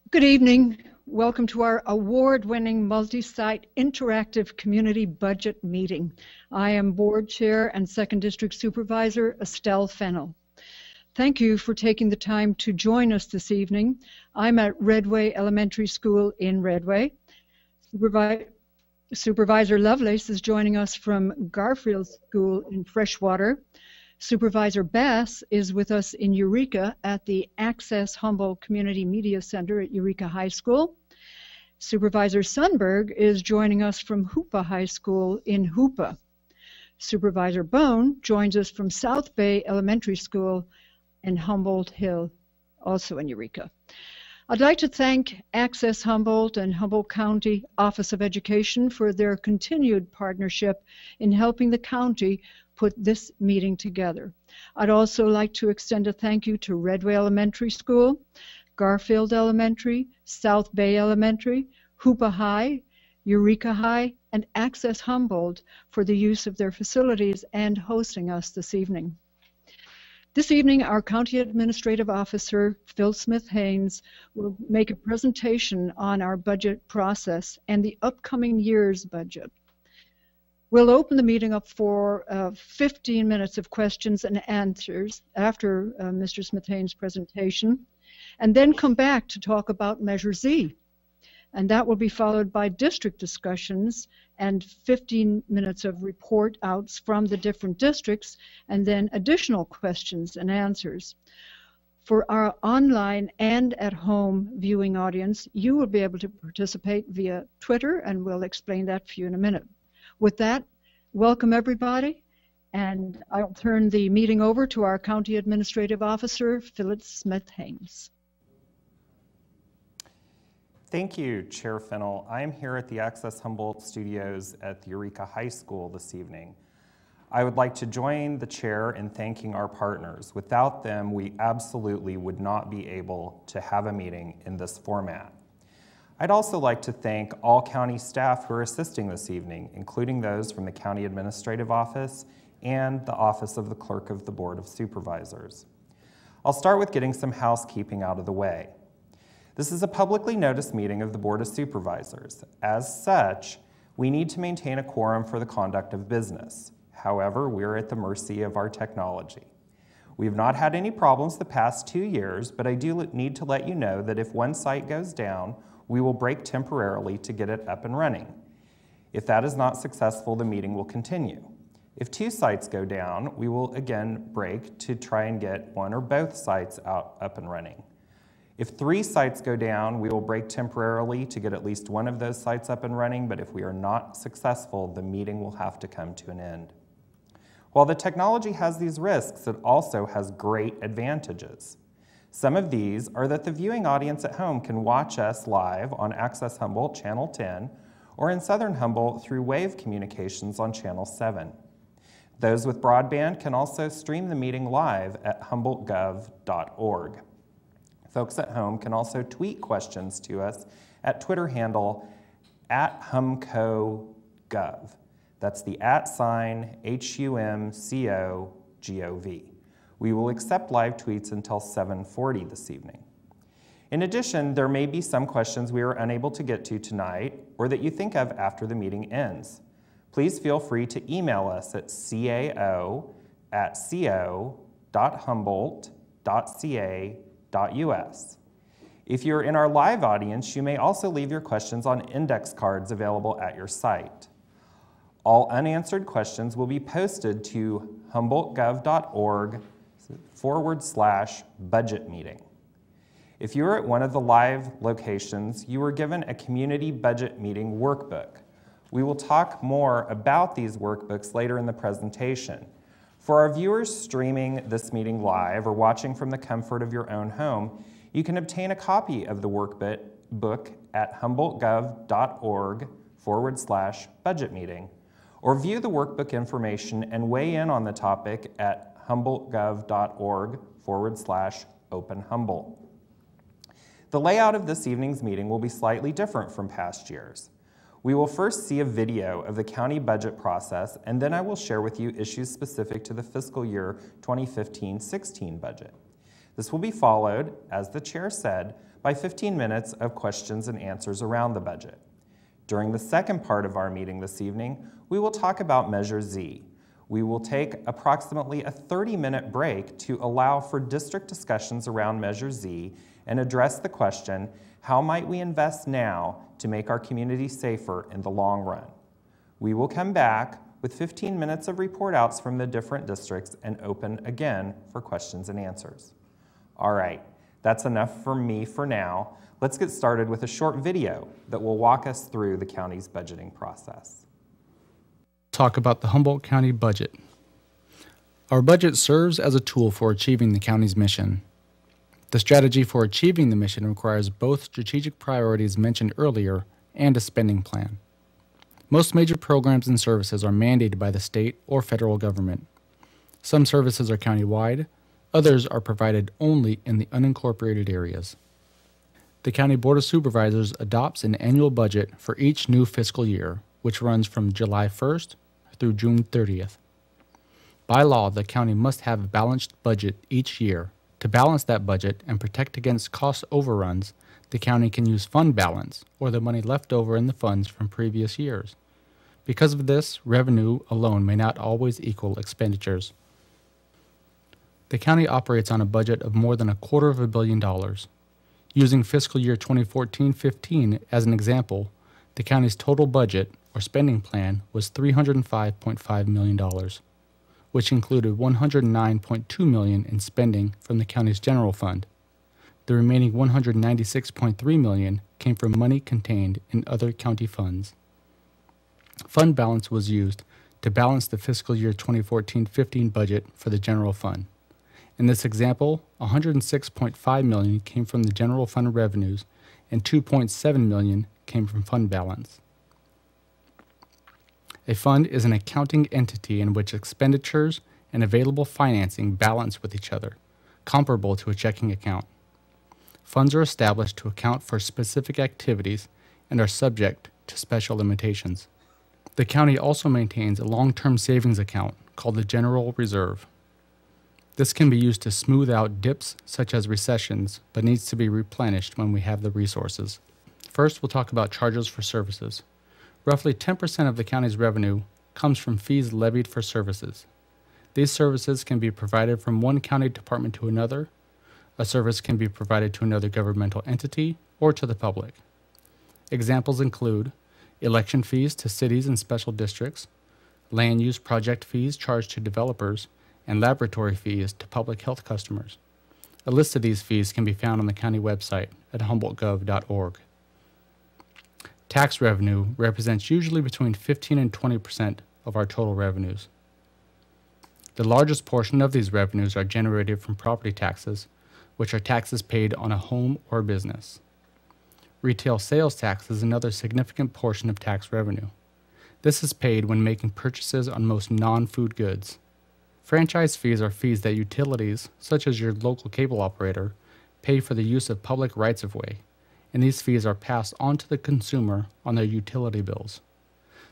Good evening. Welcome to our award-winning multi-site interactive community budget meeting. I am Board Chair and 2nd District Supervisor Estelle Fennell. Thank you for taking the time to join us this evening. I'm at Redway Elementary School in Redway. Supervisor Lovelace is joining us from Garfield School in Freshwater. Supervisor Bass is with us in Eureka at the Access Humboldt Community Media Center at Eureka High School. Supervisor Sundberg is joining us from Hoopa High School in Hoopa. Supervisor Bone joins us from South Bay Elementary School in Humboldt Hill, also in Eureka. I'd like to thank Access Humboldt and Humboldt County Office of Education for their continued partnership in helping the county put this meeting together. I'd also like to extend a thank you to Redway Elementary School, Garfield Elementary, South Bay Elementary, Hoopa High, Eureka High, and Access Humboldt for the use of their facilities and hosting us this evening. This evening, our County Administrative Officer, Phil Smith-Haynes, will make a presentation on our budget process and the upcoming year's budget. We'll open the meeting up for 15 minutes of questions and answers after Mr. Smith-Haynes' presentation, and then come back to talk about Measure Z. And that will be followed by district discussions and 15 minutes of report outs from the different districts, and then additional questions and answers. For our online and at home viewing audience, you will be able to participate via Twitter, and we'll explain that for you in a minute. With that, welcome everybody, and I'll turn the meeting over to our County Administrative Officer, Philip Smith-Haynes. Thank you, Chair Fennell. I am here at the Access Humboldt Studios at the Eureka High School this evening. I would like to join the chair in thanking our partners. Without them, we absolutely would not be able to have a meeting in this format. I'd also like to thank all county staff who are assisting this evening, including those from the County Administrative Office and the Office of the Clerk of the Board of Supervisors. I'll start with getting some housekeeping out of the way. This is a publicly noticed meeting of the Board of Supervisors. As such, we need to maintain a quorum for the conduct of business. However, we're at the mercy of our technology. We have not had any problems the past 2 years, but I do need to let you know that if one site goes down, we will break temporarily to get it up and running. If that is not successful, the meeting will continue. If 2 sites go down, we will again break to try and get one or both sites up and running. If 3 sites go down, we will break temporarily to get at least one of those sites up and running, but if we are not successful, the meeting will have to come to an end. While the technology has these risks, it also has great advantages. Some of these are that the viewing audience at home can watch us live on Access Humboldt Channel 10 or in Southern Humboldt through Wave Communications on Channel 7. Those with broadband can also stream the meeting live at humboldtgov.org. Folks at home can also tweet questions to us at Twitter handle @HumcoGov. That's the @ HUMCOGOV. We will accept live tweets until 7:40 this evening. In addition, there may be some questions we are unable to get to tonight or that you think of after the meeting ends. Please feel free to email us at cao@co.humboldt.ca.us. If you're in our live audience, you may also leave your questions on index cards available at your site. All unanswered questions will be posted to humboldtgov.org/budget meeting. If you are at one of the live locations, you were given a community budget meeting workbook. We will talk more about these workbooks later in the presentation. For our viewers streaming this meeting live or watching from the comfort of your own home, you can obtain a copy of the workbook at humboldtgov.org/budget meeting, or view the workbook information and weigh in on the topic at humboldtgov.org/open Humboldt. The layout of this evening's meeting will be slightly different from past years. We will first see a video of the county budget process, and then I will share with you issues specific to the fiscal year 2015-16 budget. This will be followed, as the chair said, by 15 minutes of questions and answers around the budget. During the second part of our meeting this evening, we will talk about Measure Z. We will take approximately a 30-minute break to allow for district discussions around Measure Z and address the question, how might we invest now to make our community safer in the long run? We will come back with 15 minutes of report outs from the different districts and open again for questions and answers. All right, that's enough for me for now. Let's get started with a short video that will walk us through the county's budgeting process. Talk about the Humboldt County budget. Our budget serves as a tool for achieving the county's mission. The strategy for achieving the mission requires both strategic priorities mentioned earlier and a spending plan. Most major programs and services are mandated by the state or federal government. Some services are countywide, others are provided only in the unincorporated areas. The County Board of Supervisors adopts an annual budget for each new fiscal year, which runs from July 1st through June 30th. By law, the county must have a balanced budget each year. To balance that budget and protect against cost overruns, the county can use fund balance, or the money left over in the funds from previous years. Because of this, revenue alone may not always equal expenditures. The county operates on a budget of more than $250 million. Using fiscal year 2014-15 as an example, the county's total budget, or spending plan, was $305.5 million, which included $109.2 million in spending from the county's general fund. The remaining $196.3 million came from money contained in other county funds. Fund balance was used to balance the fiscal year 2014-15 budget for the general fund. In this example, $106.5 million came from the general fund revenues and $2.7 million came from fund balance. A fund is an accounting entity in which expenditures and available financing balance with each other, comparable to a checking account. Funds are established to account for specific activities and are subject to special limitations. The county also maintains a long-term savings account called the General Reserve. This can be used to smooth out dips such as recessions, but needs to be replenished when we have the resources. First, we'll talk about charges for services. Roughly 10% of the county's revenue comes from fees levied for services. These services can be provided from one county department to another. A service can be provided to another governmental entity or to the public. Examples include election fees to cities and special districts, land use project fees charged to developers, and laboratory fees to public health customers. A list of these fees can be found on the county website at humboldtgov.org. Tax revenue represents usually between 15 and 20% of our total revenues. The largest portion of these revenues are generated from property taxes, which are taxes paid on a home or business. Retail sales tax is another significant portion of tax revenue. This is paid when making purchases on most non-food goods. Franchise fees are fees that utilities, such as your local cable operator, pay for the use of public rights-of-way, and these fees are passed on to the consumer on their utility bills.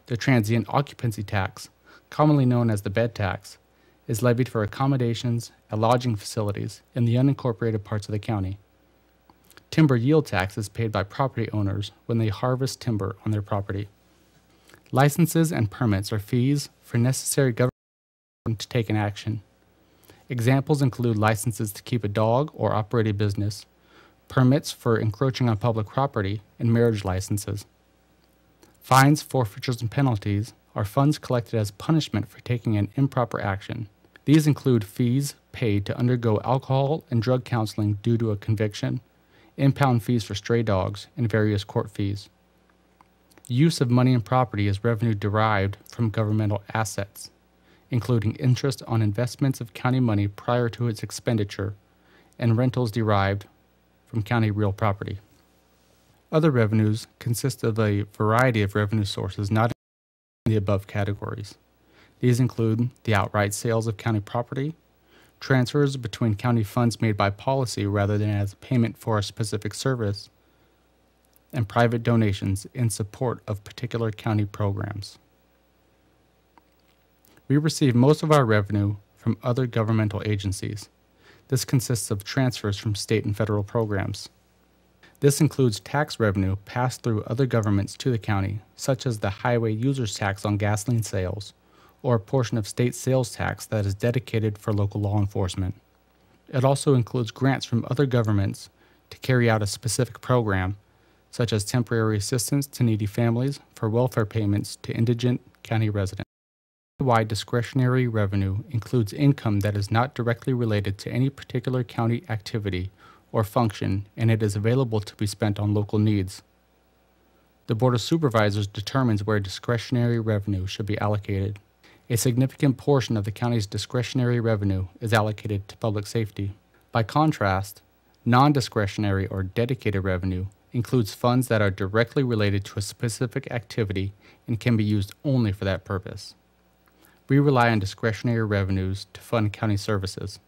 The transient occupancy tax, commonly known as the bed tax, is levied for accommodations at lodging facilities in the unincorporated parts of the county. Timber yield tax is paid by property owners when they harvest timber on their property. Licenses and permits are fees for necessary government to take an action. Examples include licenses to keep a dog or operate a business, permits for encroaching on public property, and marriage licenses. Fines, forfeitures, and penalties are funds collected as punishment for taking an improper action. These include fees paid to undergo alcohol and drug counseling due to a conviction, impound fees for stray dogs, and various court fees. Use of money and property is revenue derived from governmental assets, including interest on investments of county money prior to its expenditure, and rentals derived from county real property. Other revenues consist of a variety of revenue sources not in the above categories. These include the outright sales of county property, transfers between county funds made by policy rather than as payment for a specific service, and private donations in support of particular county programs. We receive most of our revenue from other governmental agencies. This consists of transfers from state and federal programs. This includes tax revenue passed through other governments to the county, such as the highway users tax on gasoline sales, or a portion of state sales tax that is dedicated for local law enforcement. It also includes grants from other governments to carry out a specific program, such as temporary assistance to needy families for welfare payments to indigent county residents. Countywide discretionary revenue includes income that is not directly related to any particular county activity or function, and it is available to be spent on local needs. The Board of Supervisors determines where discretionary revenue should be allocated. A significant portion of the county's discretionary revenue is allocated to public safety. By contrast, non-discretionary or dedicated revenue includes funds that are directly related to a specific activity and can be used only for that purpose. We rely on discretionary revenues to fund county services.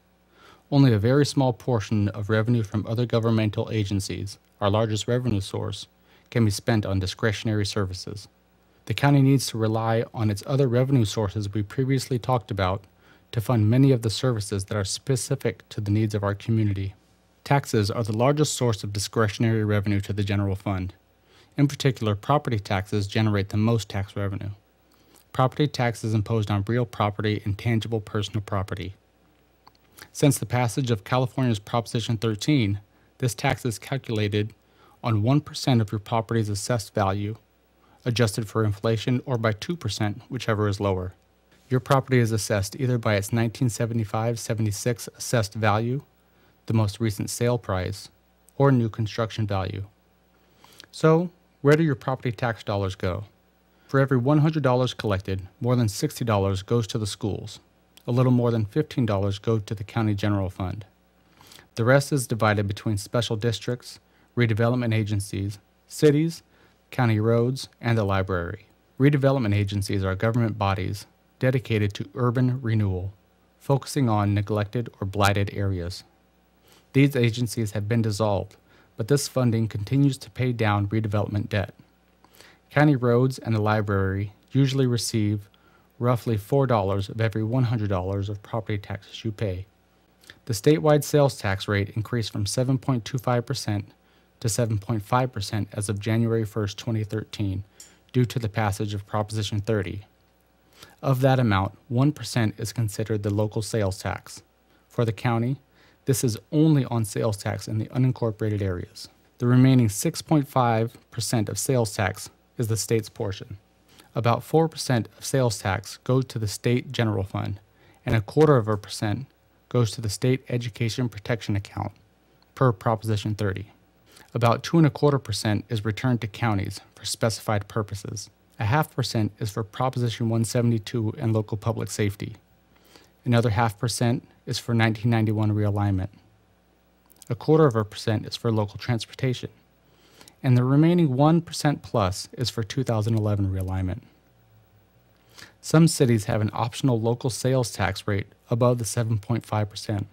Only a very small portion of revenue from other governmental agencies, our largest revenue source, can be spent on discretionary services. The county needs to rely on its other revenue sources we previously talked about to fund many of the services that are specific to the needs of our community. Taxes are the largest source of discretionary revenue to the general fund. In particular, property taxes generate the most tax revenue. Property tax is imposed on real property and tangible personal property. Since the passage of California's Proposition 13, this tax is calculated on 1% of your property's assessed value, adjusted for inflation, or by 2%, whichever is lower. Your property is assessed either by its 1975-76 assessed value, the most recent sale price, or new construction value. So, where do your property tax dollars go? For every $100 collected, more than $60 goes to the schools. A little more than $15 go to the county general fund. The rest is divided between special districts, redevelopment agencies, cities, county roads, and the library. Redevelopment agencies are government bodies dedicated to urban renewal, focusing on neglected or blighted areas. These agencies have been dissolved, but this funding continues to pay down redevelopment debt. County roads and the library usually receive roughly $4 of every $100 of property taxes you pay. The statewide sales tax rate increased from 7.25% to 7.5% as of January 1, 2013, due to the passage of Proposition 30. Of that amount, 1% is considered the local sales tax. For the county, this is only on sales tax in the unincorporated areas. The remaining 6.5% of sales tax is the state's portion. About 4% of sales tax goes to the state general fund, and 0.25% goes to the state education protection account, per Proposition 30. About 2.25% is returned to counties for specified purposes. 0.5% is for Proposition 172 and local public safety. Another 0.5% is for 1991 realignment. 0.25% is for local transportation. And the remaining 1% plus is for 2011 realignment. Some cities have an optional local sales tax rate above the 7.5%.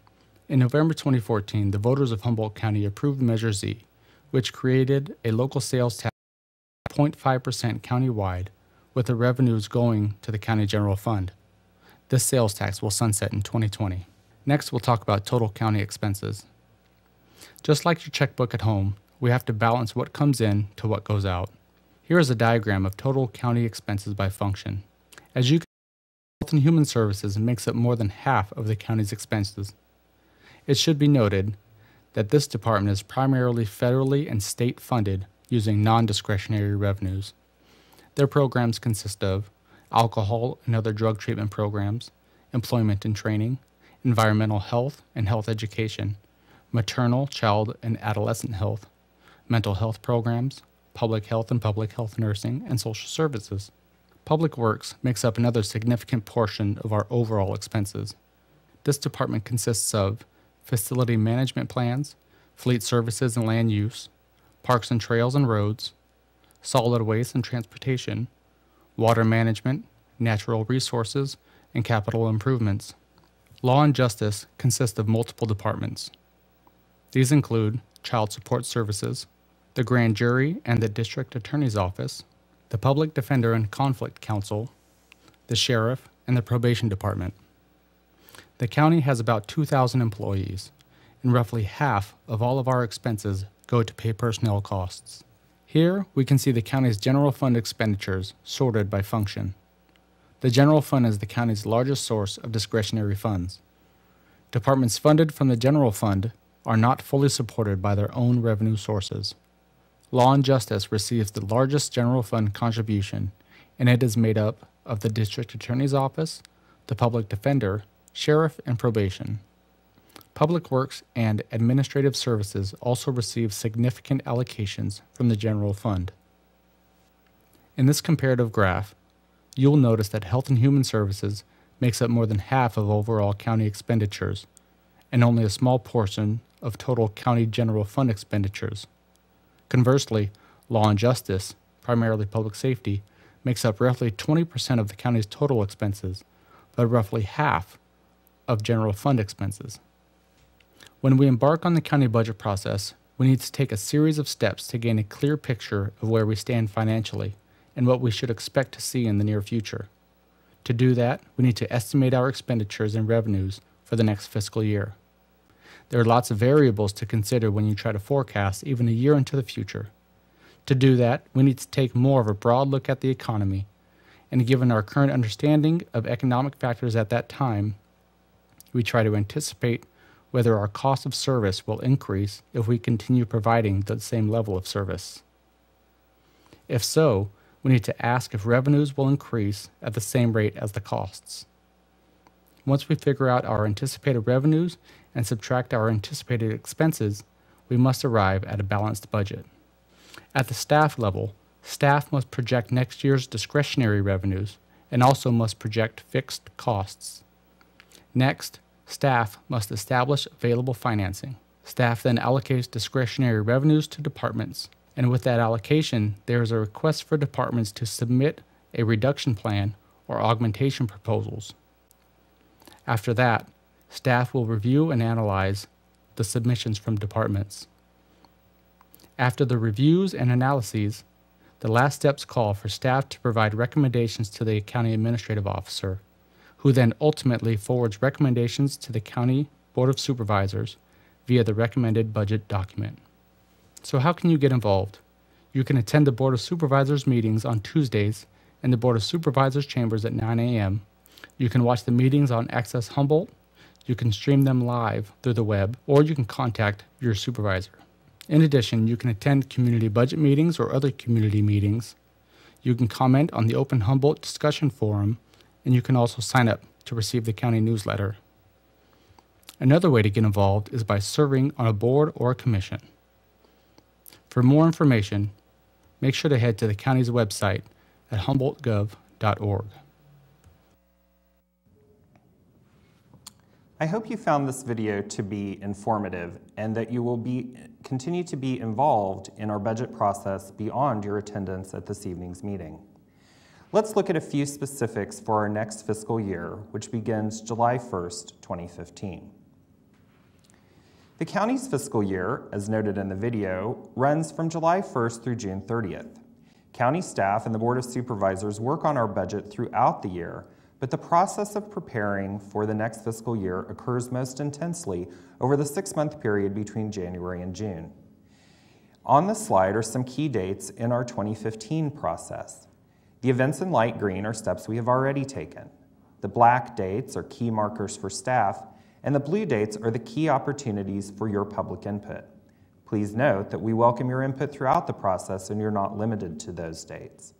In November 2014, the voters of Humboldt County approved Measure Z, which created a local sales tax of 0.5% countywide, with the revenues going to the county general fund. This sales tax will sunset in 2020. Next, we'll talk about total county expenses. Just like your checkbook at home, we have to balance what comes in to what goes out. Here is a diagram of total county expenses by function. As you can see, Health and Human Services makes up more than half of the county's expenses. It should be noted that this department is primarily federally and state funded using non-discretionary revenues. Their programs consist of alcohol and other drug treatment programs, employment and training, environmental health and health education, maternal, child, and adolescent health, mental health programs, public health and public health nursing, and social services. Public Works makes up another significant portion of our overall expenses. This department consists of facility management plans, fleet services and land use, parks and trails and roads, solid waste and transportation, water management, natural resources, and capital improvements. Law and Justice consists of multiple departments. These include Child Support Services, the Grand Jury and the District Attorney's Office, the Public Defender and Conflict Counsel, the Sheriff, and the Probation Department. The county has about 2,000 employees, and roughly half of all of our expenses go to pay personnel costs. Here, we can see the county's general fund expenditures sorted by function. The general fund is the county's largest source of discretionary funds. Departments funded from the general fund are not fully supported by their own revenue sources. Law and Justice receives the largest general fund contribution, and it is made up of the District Attorney's Office, the Public Defender, Sheriff, and Probation. Public Works and Administrative Services also receive significant allocations from the general fund. In this comparative graph, you'll notice that Health and Human Services makes up more than half of overall county expenditures, and only a small portion of total county general fund expenditures. Conversely, Law and Justice, primarily public safety, makes up roughly 20% of the county's total expenses, but roughly half of general fund expenses. When we embark on the county budget process, we need to take a series of steps to gain a clear picture of where we stand financially and what we should expect to see in the near future. To do that, we need to estimate our expenditures and revenues for the next fiscal year. There are lots of variables to consider when you try to forecast even a year into the future. To do that, we need to take more of a broad look at the economy, and given our current understanding of economic factors at that time, we try to anticipate whether our cost of service will increase if we continue providing the same level of service. If so, we need to ask if revenues will increase at the same rate as the costs. Once we figure out our anticipated revenues and subtract our anticipated expenses, we must arrive at a balanced budget. At the staff level, staff must project next year's discretionary revenues and also must project fixed costs. Next, staff must establish available financing. Staff then allocates discretionary revenues to departments, and with that allocation, there is a request for departments to submit a reduction plan or augmentation proposals. After that, staff will review and analyze the submissions from departments. After the reviews and analyses, the last steps call for staff to provide recommendations to the county administrative officer, who then ultimately forwards recommendations to the County Board of Supervisors via the recommended budget document. So how can you get involved? You can attend the Board of Supervisors meetings on Tuesdays in the Board of Supervisors chambers at 9 a.m. You can watch the meetings on Access Humboldt, you can stream them live through the web, or you can contact your supervisor. In addition, you can attend community budget meetings or other community meetings. You can comment on the Open Humboldt discussion forum, and you can also sign up to receive the county newsletter. Another way to get involved is by serving on a board or a commission. For more information, make sure to head to the county's website at humboldtgov.org. I hope you found this video to be informative and that you will continue to be involved in our budget process beyond your attendance at this evening's meeting. Let's look at a few specifics for our next fiscal year, which begins July 1st, 2015. The county's fiscal year, as noted in the video, runs from July 1st through June 30th. County staff and the Board of Supervisors work on our budget throughout the year, but the process of preparing for the next fiscal year occurs most intensely over the 6-month period between January and June. On the slide are some key dates in our 2015 process. The events in light green are steps we have already taken. The black dates are key markers for staff, and the blue dates are the key opportunities for your public input. Please note that we welcome your input throughout the process and you're not limited to those dates.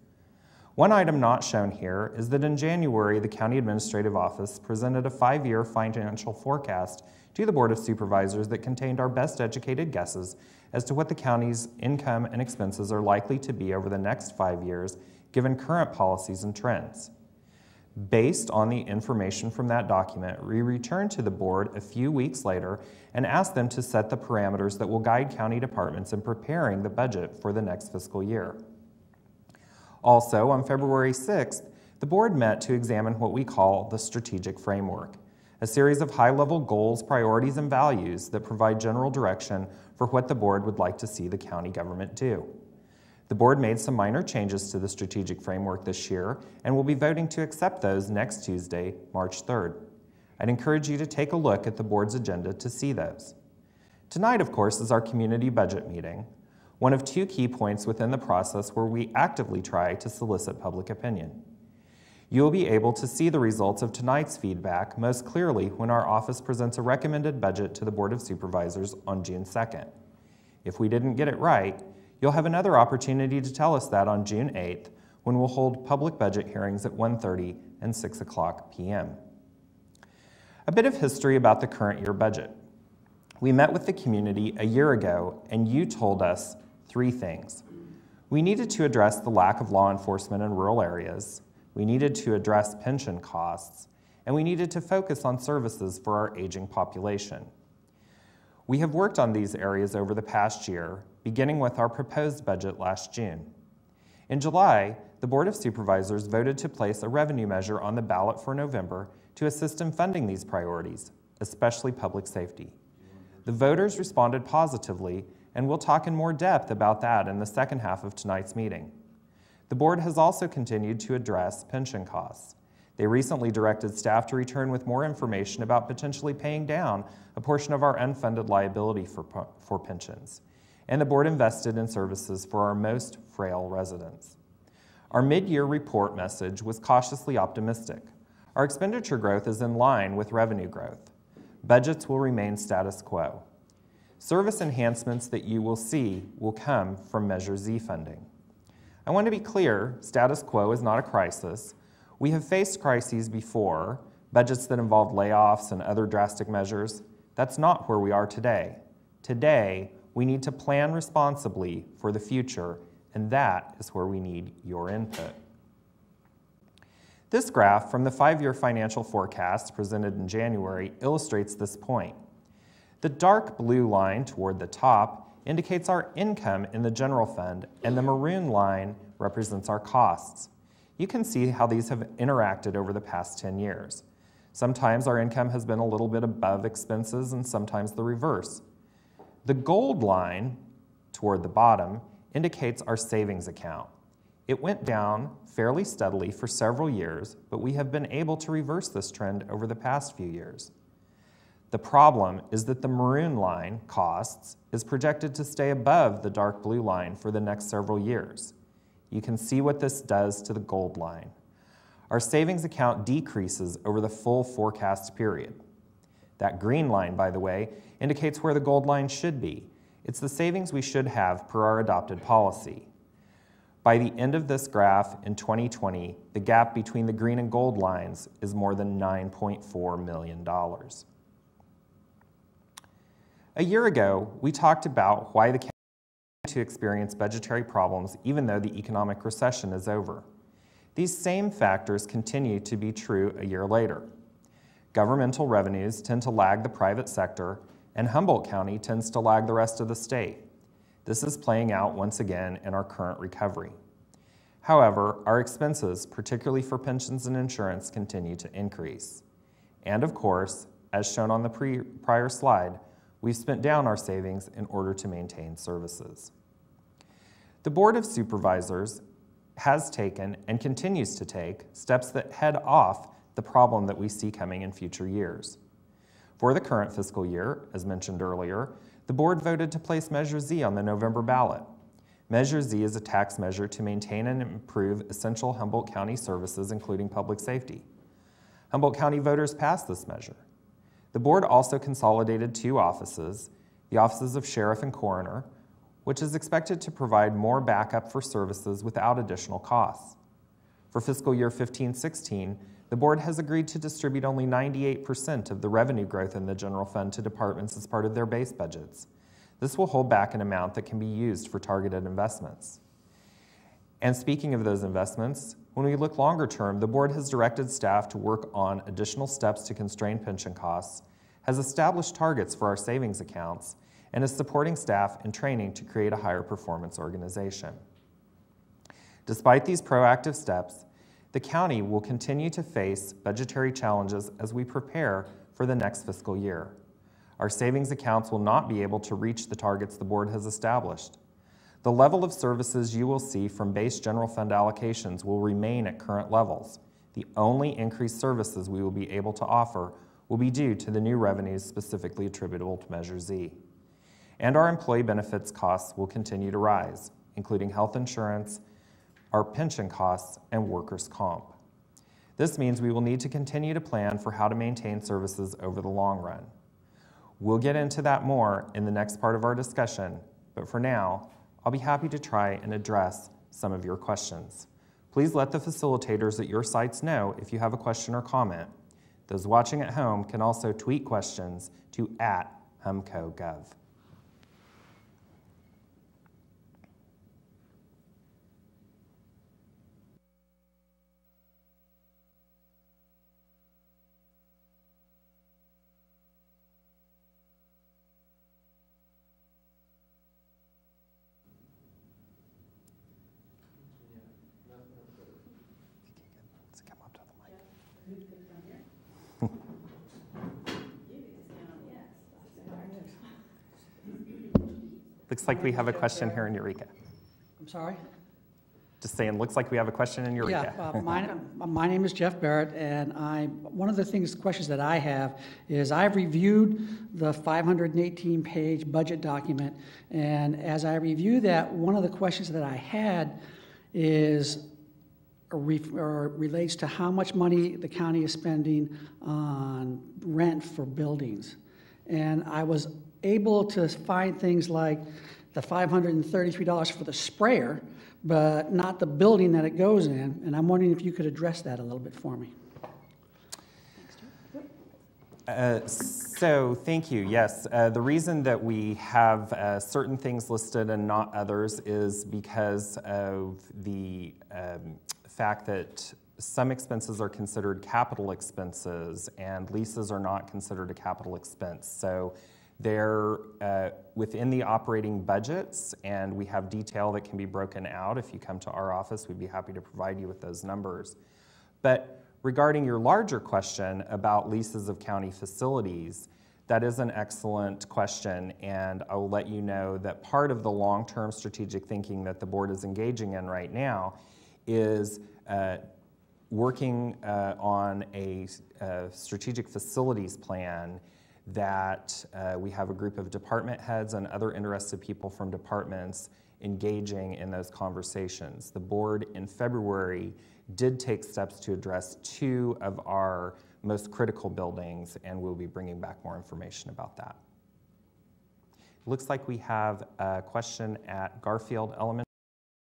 One item not shown here is that in January, the County Administrative Office presented a 5-year financial forecast to the Board of Supervisors that contained our best educated guesses as to what the county's income and expenses are likely to be over the next 5 years, given current policies and trends. Based on the information from that document, we returned to the board a few weeks later and asked them to set the parameters that will guide county departments in preparing the budget for the next fiscal year. Also, on February 6th, the board met to examine what we call the strategic framework, a series of high-level goals, priorities, and values that provide general direction for what the board would like to see the county government do. The board made some minor changes to the strategic framework this year and will be voting to accept those next Tuesday, March 3rd. I'd encourage you to take a look at the board's agenda to see those. Tonight, of course, is our community budget meeting, one of two key points within the process where we actively try to solicit public opinion. You will be able to see the results of tonight's feedback most clearly when our office presents a recommended budget to the Board of Supervisors on June 2nd. If we didn't get it right, you'll have another opportunity to tell us that on June 8th when we'll hold public budget hearings at 1:30 and 6 o'clock p.m. A bit of history about the current year budget. We met with the community a year ago and you told us three things. We needed to address the lack of law enforcement in rural areas, we needed to address pension costs, and we needed to focus on services for our aging population. We have worked on these areas over the past year, beginning with our proposed budget last June. In July, the Board of Supervisors voted to place a revenue measure on the ballot for November to assist in funding these priorities, especially public safety. The voters responded positively, and we'll talk in more depth about that in the second half of tonight's meeting. The board has also continued to address pension costs. They recently directed staff to return with more information about potentially paying down a portion of our unfunded liability for pensions. And the board invested in services for our most frail residents. Our mid-year report message was cautiously optimistic. Our expenditure growth is in line with revenue growth. Budgets will remain status quo. Service enhancements that you will see will come from Measure Z funding. I want to be clear, status quo is not a crisis. We have faced crises before, budgets that involved layoffs and other drastic measures. That's not where we are today. Today, we need to plan responsibly for the future, and that is where we need your input. This graph from the 5-year financial forecast presented in January illustrates this point. The dark blue line toward the top indicates our income in the general fund, and the maroon line represents our costs. You can see how these have interacted over the past 10 years. Sometimes our income has been a little bit above expenses and sometimes the reverse. The gold line toward the bottom indicates our savings account. It went down fairly steadily for several years, but we have been able to reverse this trend over the past few years. The problem is that the maroon line, costs, is projected to stay above the dark blue line for the next several years. You can see what this does to the gold line. Our savings account decreases over the full forecast period. That green line, by the way, indicates where the gold line should be. It's the savings we should have per our adopted policy. By the end of this graph in 2020, the gap between the green and gold lines is more than $9.4 million. A year ago, we talked about why the county continues to experience budgetary problems even though the economic recession is over. These same factors continue to be true a year later. Governmental revenues tend to lag the private sector, and Humboldt County tends to lag the rest of the state. This is playing out once again in our current recovery. However, our expenses, particularly for pensions and insurance, continue to increase. And of course, as shown on the prior slide, we've spent down our savings in order to maintain services. The Board of Supervisors has taken and continues to take steps that head off the problem that we see coming in future years. For the current fiscal year, as mentioned earlier, the board voted to place Measure Z on the November ballot. Measure Z is a tax measure to maintain and improve essential Humboldt County services, including public safety. Humboldt County voters passed this measure. The board also consolidated 2 offices, the offices of sheriff and coroner, which is expected to provide more backup for services without additional costs. For fiscal year 15-16, the board has agreed to distribute only 98% of the revenue growth in the general fund to departments as part of their base budgets. This will hold back an amount that can be used for targeted investments. And speaking of those investments, when we look longer term, the board has directed staff to work on additional steps to constrain pension costs, has established targets for our savings accounts, and is supporting staff in training to create a higher performance organization. Despite these proactive steps, the county will continue to face budgetary challenges as we prepare for the next fiscal year. Our savings accounts will not be able to reach the targets the board has established. The level of services you will see from base general fund allocations will remain at current levels. The only increased services we will be able to offer will be due to the new revenues specifically attributable to Measure Z. And our employee benefits costs will continue to rise, including health insurance, our pension costs, and workers' comp. This means we will need to continue to plan for how to maintain services over the long run. We'll get into that more in the next part of our discussion, but for now, I'll be happy to try and address some of your questions. Please let the facilitators at your sites know if you have a question or comment. Those watching at home can also tweet questions to @HumcoGov. Looks like we have a question here in Eureka. I'm sorry? Just saying, looks like we have a question in Eureka. Yeah, my name is Jeff Barrett, and one of the questions that I have is I've reviewed the 518-page budget document, and as I review that, one of the questions that I had is relates to how much money the county is spending on rent for buildings. And I was able to find things like the $533 for the sprayer, but not the building that it goes in. And I'm wondering if you could address that a little bit for me. So thank you. Yes, the reason that we have certain things listed and not others is because of the fact that some expenses are considered capital expenses and leases are not considered a capital expense. So they're within the operating budgets, and we have detail that can be broken out. If you come to our office, we'd be happy to provide you with those numbers. But regarding your larger question about leases of county facilities, that is an excellent question, and I will let you know that part of the long-term strategic thinking that the board is engaging in right now is working on a strategic facilities plan that we have a group of department heads and other interested people from departments engaging in those conversations. The board in February did take steps to address 2 of our most critical buildings, and we'll be bringing back more information about that. It looks like we have a question at Garfield Elementary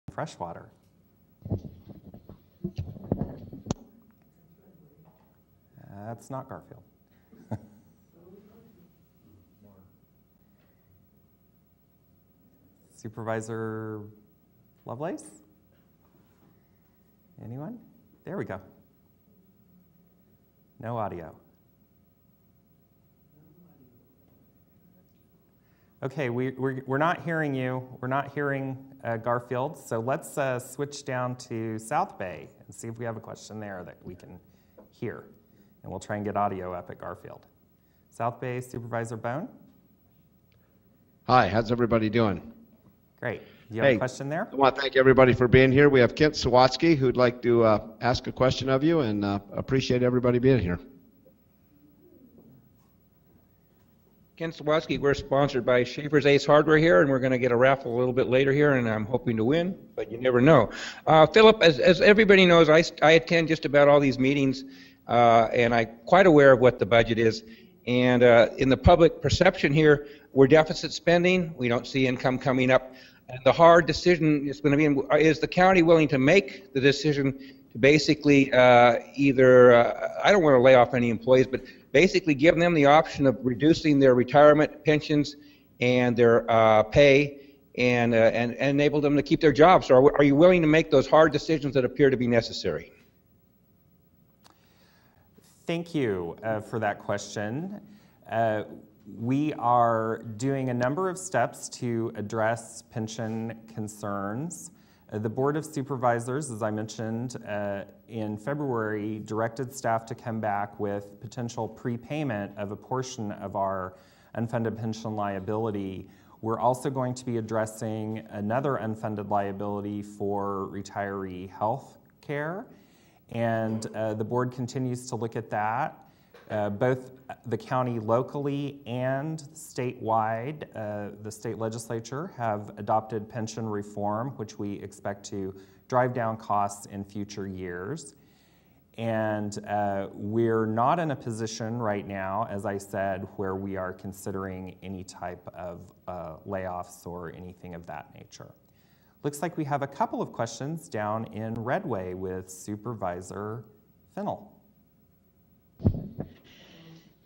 in Freshwater. That's not Garfield. Supervisor Lovelace? Anyone? There we go. No audio. Okay, we're not hearing you. We're not hearing Garfield, so let's switch down to South Bay and see if we have a question there that we can hear. And we'll try and get audio up at Garfield. South Bay Supervisor Bone? Hi, how's everybody doing? Great. Do you have a question there? I want to thank everybody for being here. We have Kent Sawatsky who'd like to ask a question of you, and appreciate everybody being here. Kent Sawatsky, we're sponsored by Schaefer's Ace Hardware here, and we're going to get a raffle a little bit later here, and I'm hoping to win, but you never know. Philip, as everybody knows, I attend just about all these meetings, and I'm quite aware of what the budget is. And in the public perception here, we're deficit spending. We don't see income coming up. And the hard decision is going to be, is the county willing to make the decision to basically either, I don't want to lay off any employees, but basically give them the option of reducing their retirement pensions and their pay and enable them to keep their jobs. So are you willing to make those hard decisions that appear to be necessary? Thank you for that question. We are doing a number of steps to address pension concerns. The Board of Supervisors, as I mentioned in February, directed staff to come back with potential prepayment of a portion of our unfunded pension liability. We're also going to be addressing another unfunded liability for retiree health care, and the board continues to look at that. both the county locally and statewide, the state legislature have adopted pension reform, which we expect to drive down costs in future years. And we're not in a position right now, as I said, where we are considering any type of layoffs or anything of that nature. Looks like we have a couple of questions down in Redway with Supervisor Fennell.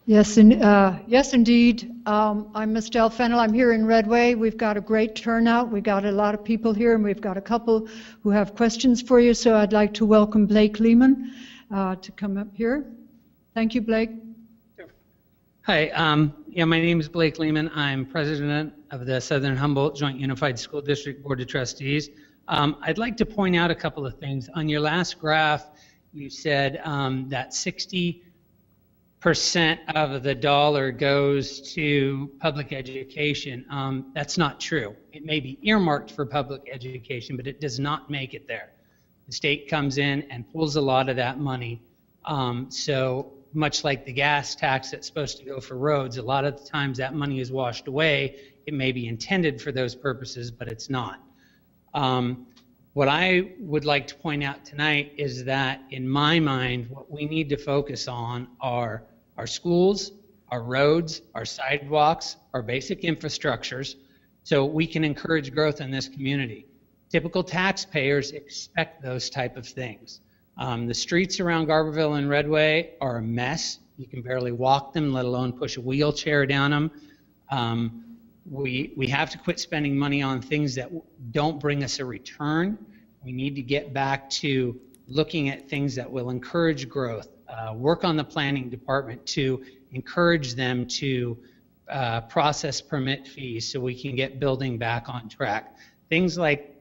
Yes, yes, indeed. I'm Ms. Del Fennell. I'm here in Redway. We've got a great turnout. We've got a lot of people here, and we've got a couple who have questions for you. So I'd like to welcome Blake Lehman to come up here. Thank you, Blake. Hi, yeah, my name is Blake Lehman. I'm president of the Southern Humboldt Joint Unified School District Board of Trustees. I'd like to point out a couple of things. On your last graph, you said that 60% of the dollar goes to public education. That's not true. It may be earmarked for public education, but it does not make it there. The state comes in and pulls a lot of that money. So much like the gas tax that's supposed to go for roads, a lot of the times that money is washed away. It may be intended for those purposes, but it's not. What I would like to point out tonight is that, in my mind, what we need to focus on are our schools, our roads, our sidewalks, our basic infrastructures, so we can encourage growth in this community. Typical taxpayers expect those type of things. The streets around Garberville and Redway are a mess. You can barely walk them, let alone push a wheelchair down them. We have to quit spending money on things that don't bring us a return. We need to get back to looking at things that will encourage growth. Work on the planning department to encourage them to process permit fees so we can get building back on track. Things like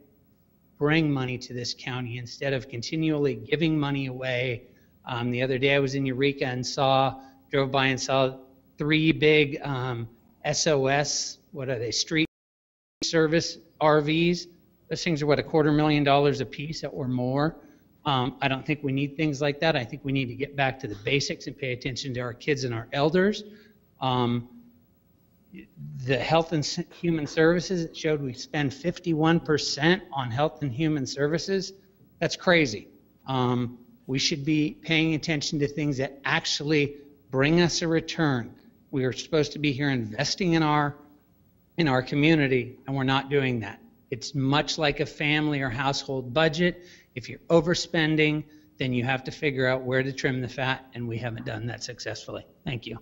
bring money to this county instead of continually giving money away. The other day I was in Eureka and drove by and saw 3 big SOS, what are they, street service RVs. Those things are what, $250,000 a piece or more. I don't think we need things like that. I think we need to get back to the basics and pay attention to our kids and our elders. The Health and Human Services, it showed we spend 51% on health and human services. That's crazy. We should be paying attention to things that actually bring us a return. We are supposed to be here investing in our community, and we're not doing that. It's much like a family or household budget. If you're overspending, then you have to figure out where to trim the fat, and we haven't done that successfully. Thank you.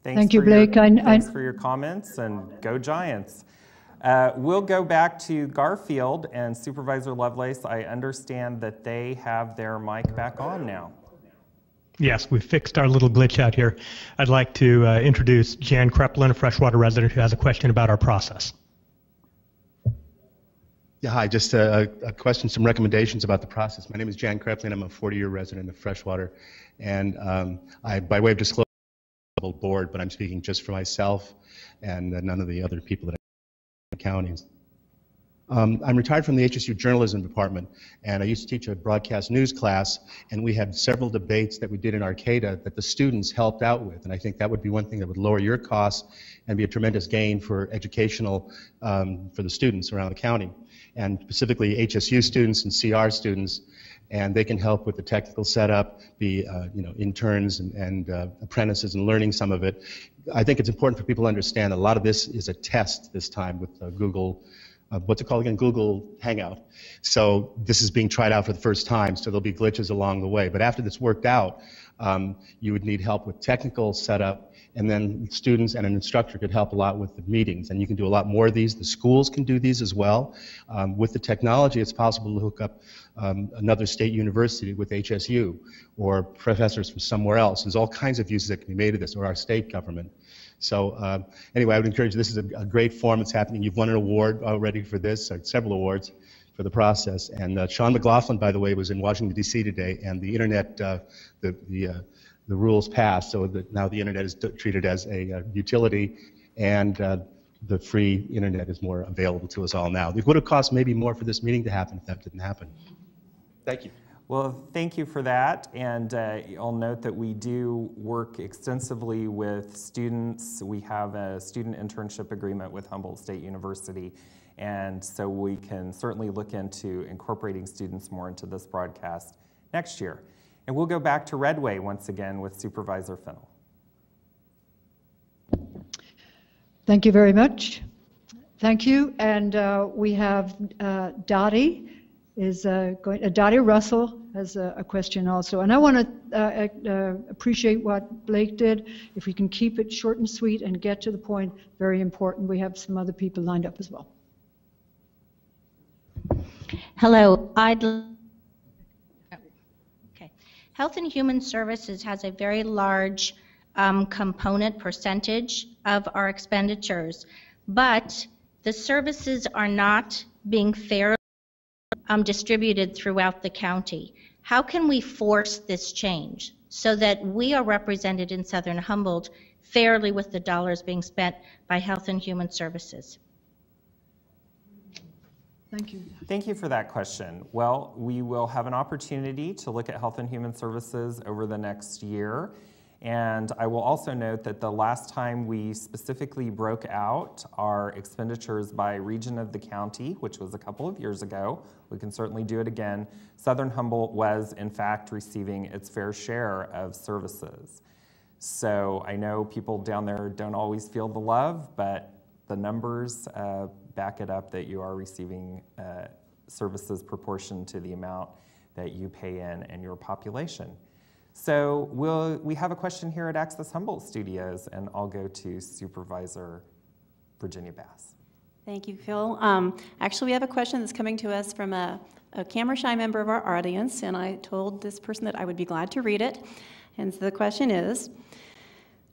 Thank you, Blake. Thanks for your comments, and go Giants. We'll go back to Garfield and Supervisor Lovelace. I understand that they have their mic back on now. Yes, we fixed our little glitch out here. I'd like to introduce Jan Kreplin, a freshwater resident who has a question about our process. Yeah, hi, just a question, some recommendations about the process. My name is Jan Kreplin. I'm a 40-year resident of Freshwater, and by way of disclosure, board, but I'm speaking just for myself and none of the other people that I in the counties. I'm retired from the HSU journalism department, and I used to teach a broadcast news class, and we had several debates that we did in Arcata that the students helped out with, and I think that would be one thing that would lower your costs and be a tremendous gain for educational, for the students around the county, and specifically HSU students and CR students, and they can help with the technical setup, be interns and apprentices and learning some of it. I think it's important for people to understand that a lot of this is a test this time with Google, what's it called again? Google Hangout. So this is being tried out for the first time, so there'll be glitches along the way. But after this worked out, you would need help with technical setup, and then students and an instructor could help a lot with the meetings, and you can do a lot more of these. The schools can do these as well. With the technology, it's possible to hook up another state university with HSU or professors from somewhere else. There's all kinds of uses that can be made of this, or our state government. So anyway, I would encourage you. This is a great forum that's happening. You've won an award already for this, several awards for the process. And Sean McLaughlin, by the way, was in Washington, D.C. today, and the internet, the rules passed, so that now the internet is treated as a utility, and the free internet is more available to us all now. It would have cost maybe more for this meeting to happen if that didn't happen. Thank you. Well, thank you for that, and I'll note that we do work extensively with students. We have a student internship agreement with Humboldt State University, and so we can certainly look into incorporating students more into this broadcast next year. And we'll go back to Redway once again with Supervisor Fennell. Thank you very much. Thank you, and we have Dottie. Dottie Russell has a question also. And I want to appreciate what Blake did. If we can keep it short and sweet and get to the point, very important. We have some other people lined up as well. Hello. Okay. Health and Human Services has a very large component percentage of our expenditures, but the services are not being fairly distributed throughout the county. How can we force this change so that we are represented in Southern Humboldt fairly with the dollars being spent by Health and Human Services? Thank you. Thank you for that question. Well, we will have an opportunity to look at Health and Human Services over the next year. And I will also note that the last time we specifically broke out our expenditures by region of the county, which was a couple of years ago, we can certainly do it again, Southern Humboldt was in fact receiving its fair share of services. So I know people down there don't always feel the love, but the numbers back it up that you are receiving services proportioned to the amount that you pay in and your population. So we have a question here at Access Humboldt Studios, and I'll go to Supervisor Virginia Bass. Thank you, Phil. Actually, we have a question that's coming to us from a camera-shy member of our audience, and I told this person that I would be glad to read it. And so the question is,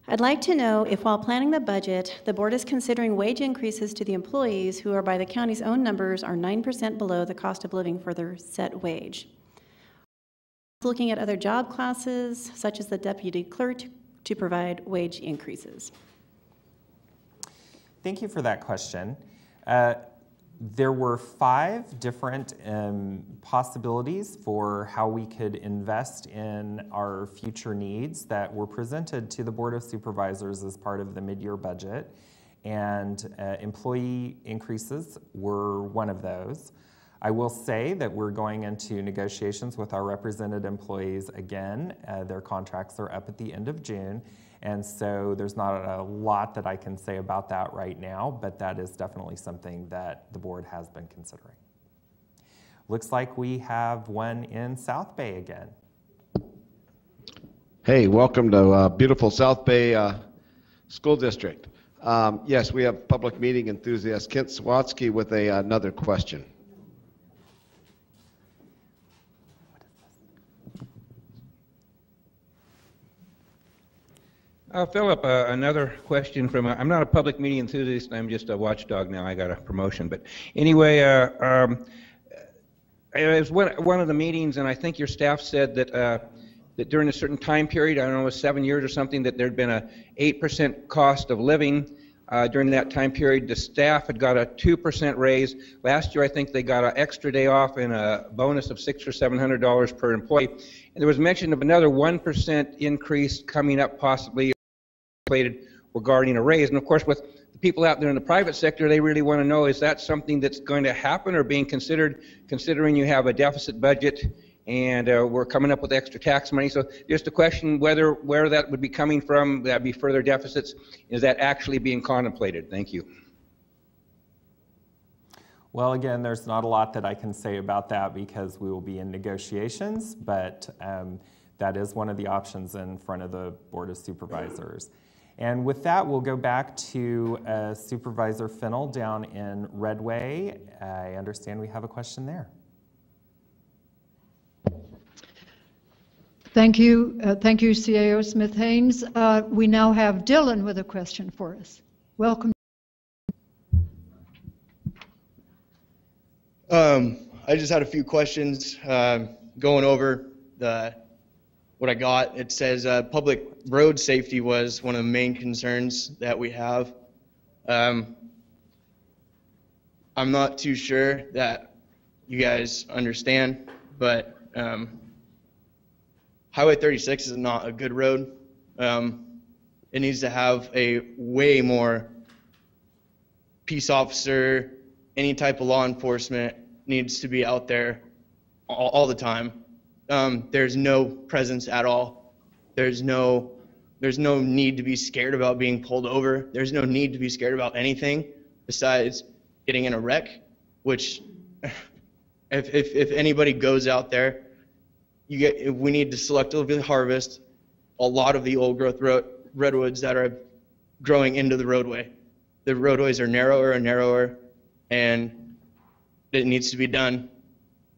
I'd like to know if while planning the budget, the board is considering wage increases to the employees who are by the county's own numbers are 9% below the cost of living for their set wage. Looking at other job classes, such as the deputy clerk, to provide wage increases. Thank you for that question. There were 5 different possibilities for how we could invest in our future needs that were presented to the Board of Supervisors as part of the mid-year budget, and employee increases were one of those. I will say that we're going into negotiations with our represented employees again. Their contracts are up at the end of June, and so there's not a lot that I can say about that right now, but that is definitely something that the board has been considering. Looks like we have one in South Bay again. Hey, welcome to beautiful South Bay School District. Yes, we have public meeting enthusiast Kent Sawatsky with another question. Philip, another question from, I'm not a public meeting enthusiast, I'm just a watchdog now, I got a promotion. But anyway, it was one of the meetings, and I think your staff said that, that during a certain time period, I don't know, it was 7 years or something, that there'd been a 8% cost of living during that time period. The staff had got a 2% raise. Last year, I think they got an extra day off and a bonus of $600 or $700 per employee. And there was mention of another 1% increase coming up possibly regarding a raise. And of course, with the people out there in the private sector, they really want to know, is that something that's going to happen or being considered, considering you have a deficit budget and we're coming up with extra tax money? So just a question where that would be coming from, that'd be further deficits. Is that actually being contemplated? Thank you. Well, again, there's not a lot that I can say about that because we will be in negotiations, but that is one of the options in front of the Board of Supervisors. And with that, we'll go back to Supervisor Fennell down in Redway. I understand we have a question there. Thank you, CAO Smith-Haynes. We now have Dylan with a question for us. Welcome. I just had a few questions going over what I got. It says public road safety was one of the main concerns that we have. I'm not too sure that you guys understand, but Highway 36 is not a good road. It needs to have a way more peace officer, any type of law enforcement needs to be out there all the time. There's no presence at all. There's no need to be scared about being pulled over. There's no need to be scared about anything besides getting in a wreck, which if anybody goes out there, we need to selectively harvest a lot of the old growth redwoods that are growing into the roadway. The roadways are narrower and narrower, and it needs to be done.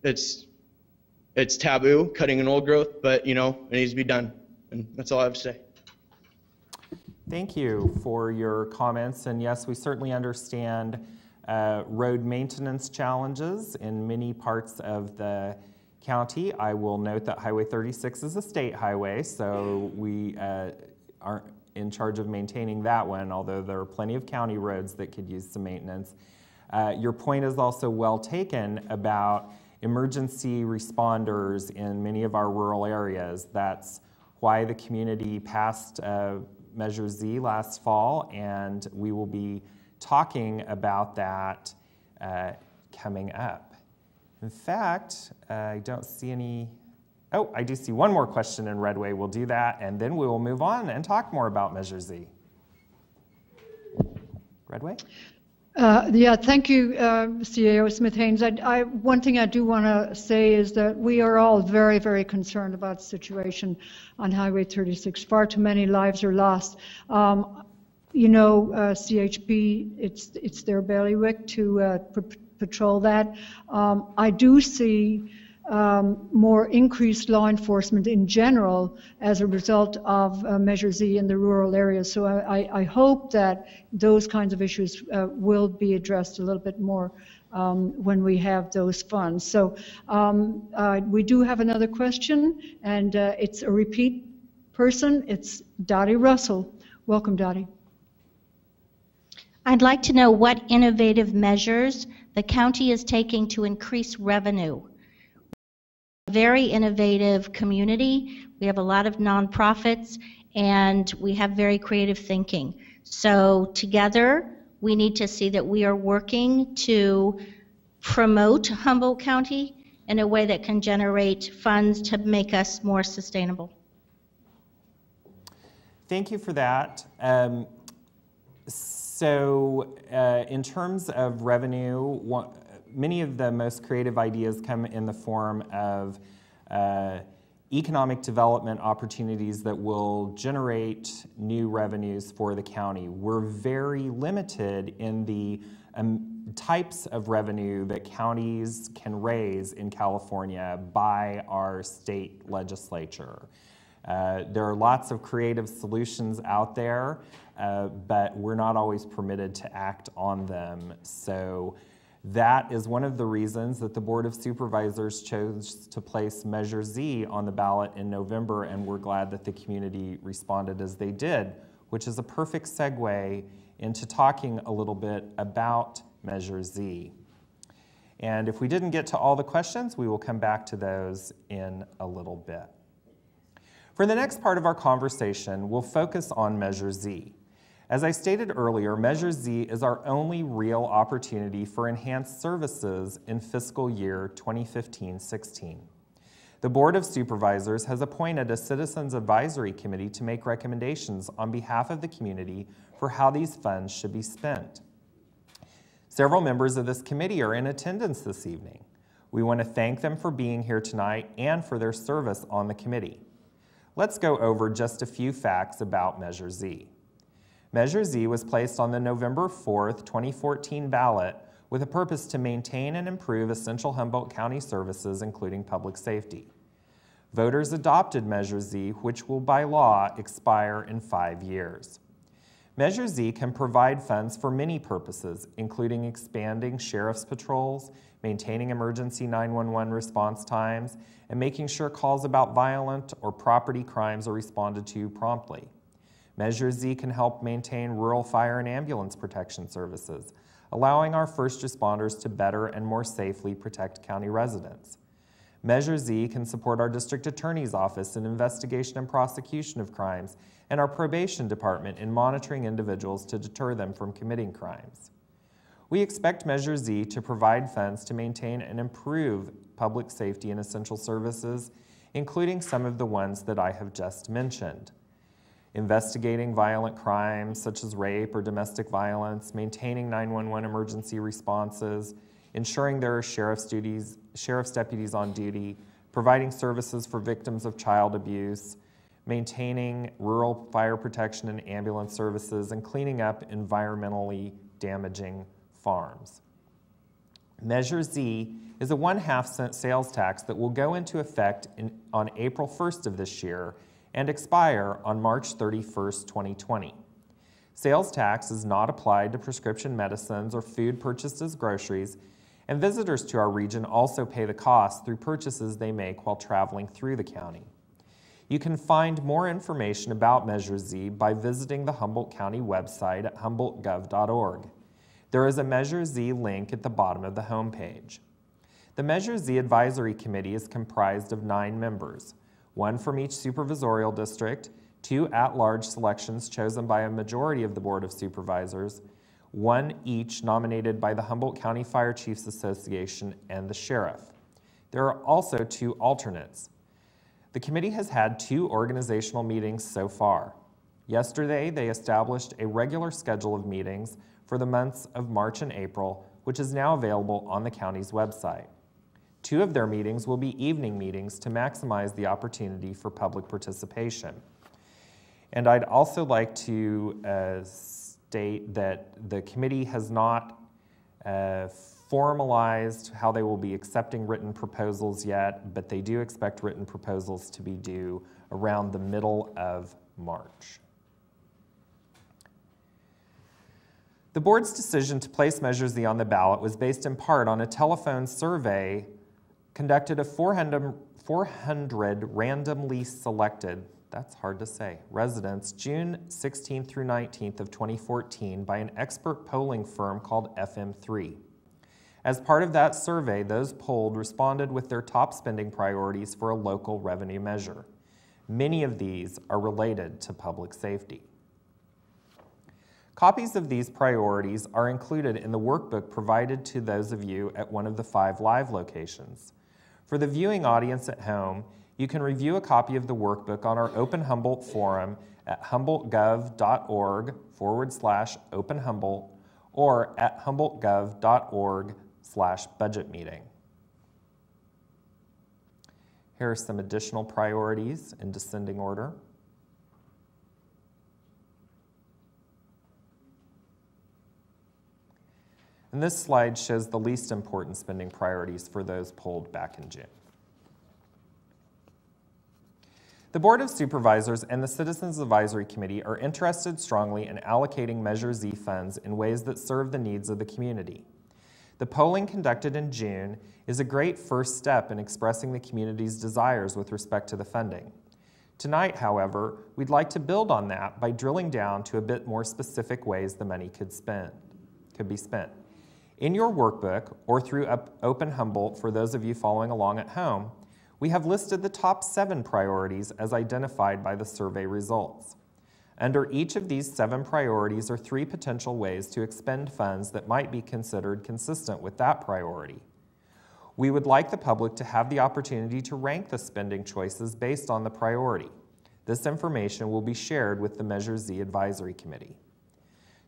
It's taboo cutting an old growth, but it needs to be done, and that's all I have to say. Thank you for your comments, and yes, we certainly understand road maintenance challenges in many parts of the county. I will note that Highway 36 is a state highway, so we aren't in charge of maintaining that one, although there are plenty of county roads that could use some maintenance. Your point is also well taken about emergency responders in many of our rural areas. That's why the community passed Measure Z last fall, and we will be talking about that coming up. In fact, I don't see any. Oh, I do see one more question in Redway. We'll do that, and then we will move on and talk more about Measure Z. Redway? Yeah, thank you, CAO Smith-Haynes. One thing I do want to say is that we are all very, very concerned about the situation on Highway 36. Far too many lives are lost. CHP, it's their bailiwick to patrol that. I do see more increased law enforcement in general as a result of Measure Z in the rural areas. So I hope that those kinds of issues will be addressed a little bit more when we have those funds. So we do have another question, and it's a repeat person. It's Dottie Russell. Welcome, Dottie. I'd like to know what innovative measures the county is taking to increase revenue. Very innovative community. We have a lot of nonprofits, and we have very creative thinking. So together, we need to see that we are working to promote Humboldt County in a way that can generate funds to make us more sustainable. Thank you for that. In terms of revenue, many of the most creative ideas come in the form of economic development opportunities that will generate new revenues for the county. We're very limited in the types of revenue that counties can raise in California by our state legislature. There are lots of creative solutions out there, but we're not always permitted to act on them. So that is one of the reasons that the Board of Supervisors chose to place Measure Z on the ballot in November, and we're glad that the community responded as they did, which is a perfect segue into talking a little bit about Measure Z. And if we didn't get to all the questions, we will come back to those in a little bit. For the next part of our conversation, we'll focus on Measure Z. As I stated earlier, Measure Z is our only real opportunity for enhanced services in fiscal year 2015-16. The Board of Supervisors has appointed a Citizens Advisory Committee to make recommendations on behalf of the community for how these funds should be spent. Several members of this committee are in attendance this evening. We want to thank them for being here tonight and for their service on the committee. Let's go over just a few facts about Measure Z. Measure Z was placed on the November 4th, 2014 ballot with a purpose to maintain and improve essential Humboldt County services, including public safety. Voters adopted Measure Z, which will by law expire in 5 years. Measure Z can provide funds for many purposes, including expanding sheriff's patrols, maintaining emergency 911 response times, and making sure calls about violent or property crimes are responded to promptly. Measure Z can help maintain rural fire and ambulance protection services, allowing our first responders to better and more safely protect county residents. Measure Z can support our district attorney's office in investigation and prosecution of crimes, and our probation department in monitoring individuals to deter them from committing crimes. We expect Measure Z to provide funds to maintain and improve public safety and essential services, including some of the ones that I have just mentioned. Investigating violent crimes such as rape or domestic violence, maintaining 911 emergency responses, ensuring there are sheriff's deputies on duty, providing services for victims of child abuse, maintaining rural fire protection and ambulance services, and cleaning up environmentally damaging farms. Measure Z is a 1/2 cent sales tax that will go into effect on April 1st of this year and expire on March 31st, 2020. Sales tax is not applied to prescription medicines or food purchased as groceries, and visitors to our region also pay the cost through purchases they make while traveling through the county. You can find more information about Measure Z by visiting the Humboldt County website at humboldtgov.org. There is a Measure Z link at the bottom of the homepage. The Measure Z Advisory Committee is comprised of 9 members, 1 from each supervisorial district, 2 at-large selections chosen by a majority of the Board of Supervisors, 1 each nominated by the Humboldt County Fire Chiefs Association and the Sheriff. There are also 2 alternates. The committee has had 2 organizational meetings so far. Yesterday, they established a regular schedule of meetings for the months of March and April, which is now available on the county's website. 2 of their meetings will be evening meetings to maximize the opportunity for public participation. And I'd also like to state that the committee has not formalized how they will be accepting written proposals yet, but they do expect written proposals to be due around the middle of March. The board's decision to place Measure Z on the ballot was based in part on a telephone survey conducted of 400 randomly selected, that's hard to say, residents June 16th through 19th of 2014 by an expert polling firm called FM3. As part of that survey, those polled responded with their top spending priorities for a local revenue measure. Many of these are related to public safety. Copies of these priorities are included in the workbook provided to those of you at one of the 5 live locations. For the viewing audience at home, you can review a copy of the workbook on our Open Humboldt forum at humboldtgov.org/Open Humboldt or at humboldtgov.org/budget meeting. Here are some additional priorities in descending order. And this slide shows the least important spending priorities for those polled back in June. The Board of Supervisors and the Citizens Advisory Committee are interested strongly in allocating Measure Z funds in ways that serve the needs of the community. The polling conducted in June is a great first step in expressing the community's desires with respect to the funding. Tonight, however, we'd like to build on that by drilling down to a bit more specific ways the money could be spent. In your workbook, or through Open Humboldt for those of you following along at home, we have listed the top 7 priorities as identified by the survey results. Under each of these 7 priorities are 3 potential ways to expend funds that might be considered consistent with that priority. We would like the public to have the opportunity to rank the spending choices based on the priority. This information will be shared with the Measure Z Advisory Committee.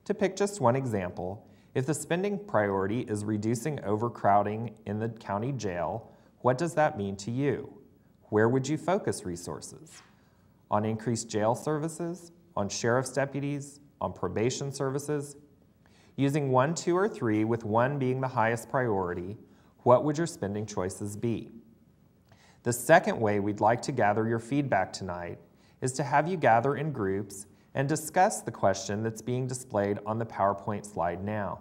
To pick just one example, if the spending priority is reducing overcrowding in the county jail, what does that mean to you? Where would you focus resources? On increased jail services? On sheriff's deputies? On probation services? Using 1, 2, or 3, with 1 being the highest priority, what would your spending choices be? The second way we'd like to gather your feedback tonight is to have you gather in groups and discuss the question that's being displayed on the PowerPoint slide now.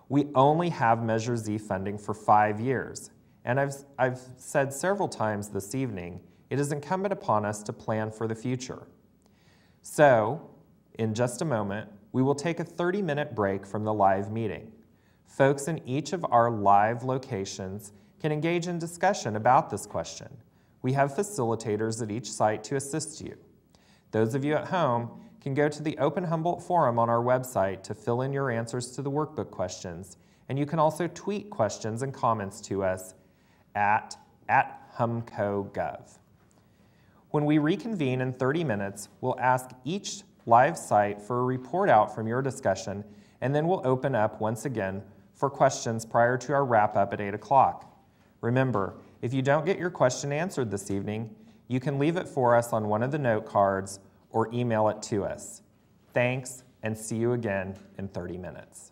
We only have Measure Z funding for 5 years, and I've said several times this evening, it is incumbent upon us to plan for the future. So, in just a moment, we will take a 30-minute break from the live meeting. Folks in each of our live locations can engage in discussion about this question. We have facilitators at each site to assist you. Those of you at home can go to the Open Humboldt Forum on our website to fill in your answers to the workbook questions, and you can also tweet questions and comments to us at @humco.gov. When we reconvene in 30 minutes, we'll ask each live site for a report out from your discussion, and then we'll open up once again for questions prior to our wrap-up at 8 o'clock. Remember, if you don't get your question answered this evening, you can leave it for us on one of the note cards or email it to us. Thanks, and see you again in 30 minutes.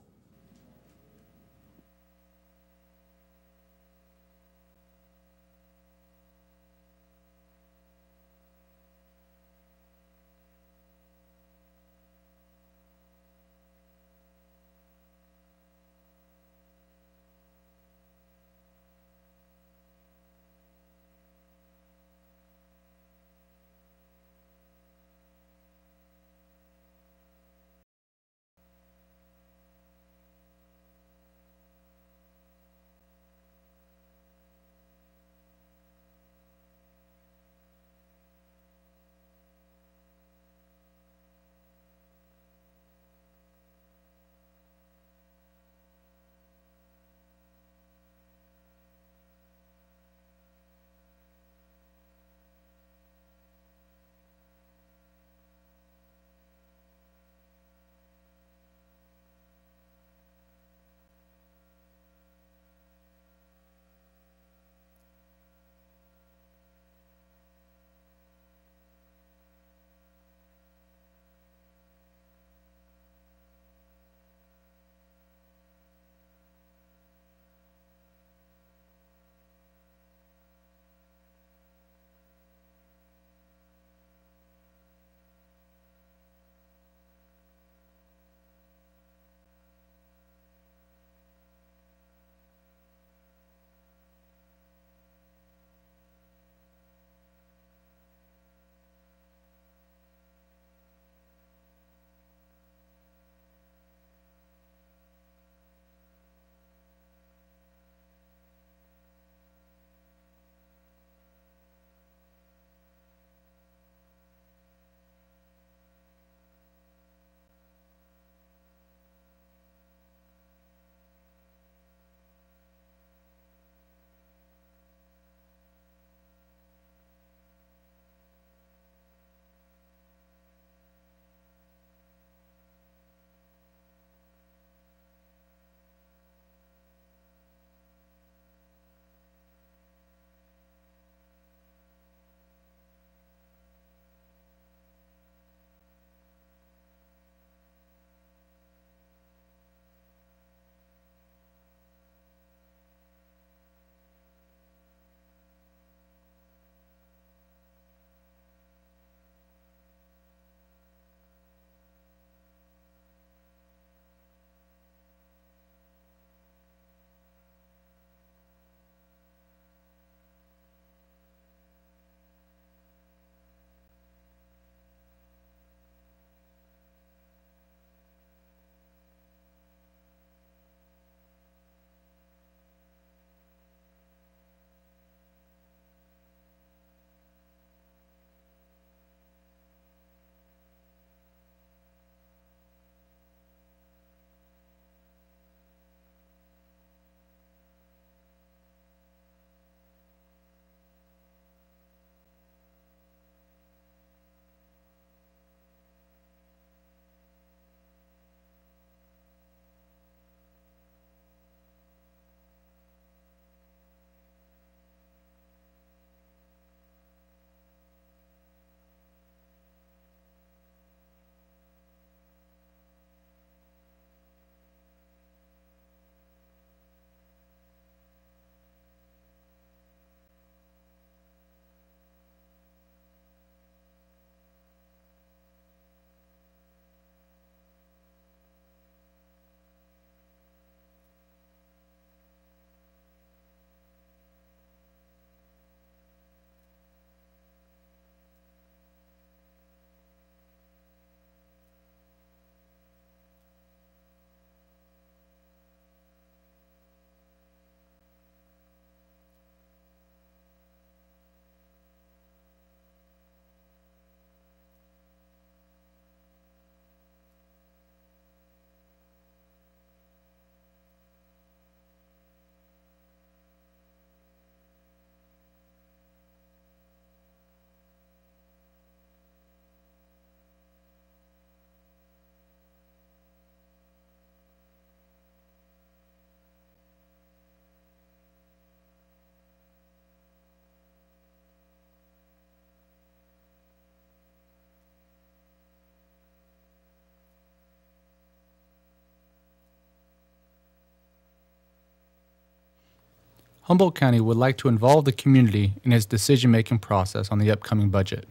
Humboldt County would like to involve the community in its decision-making process on the upcoming budget.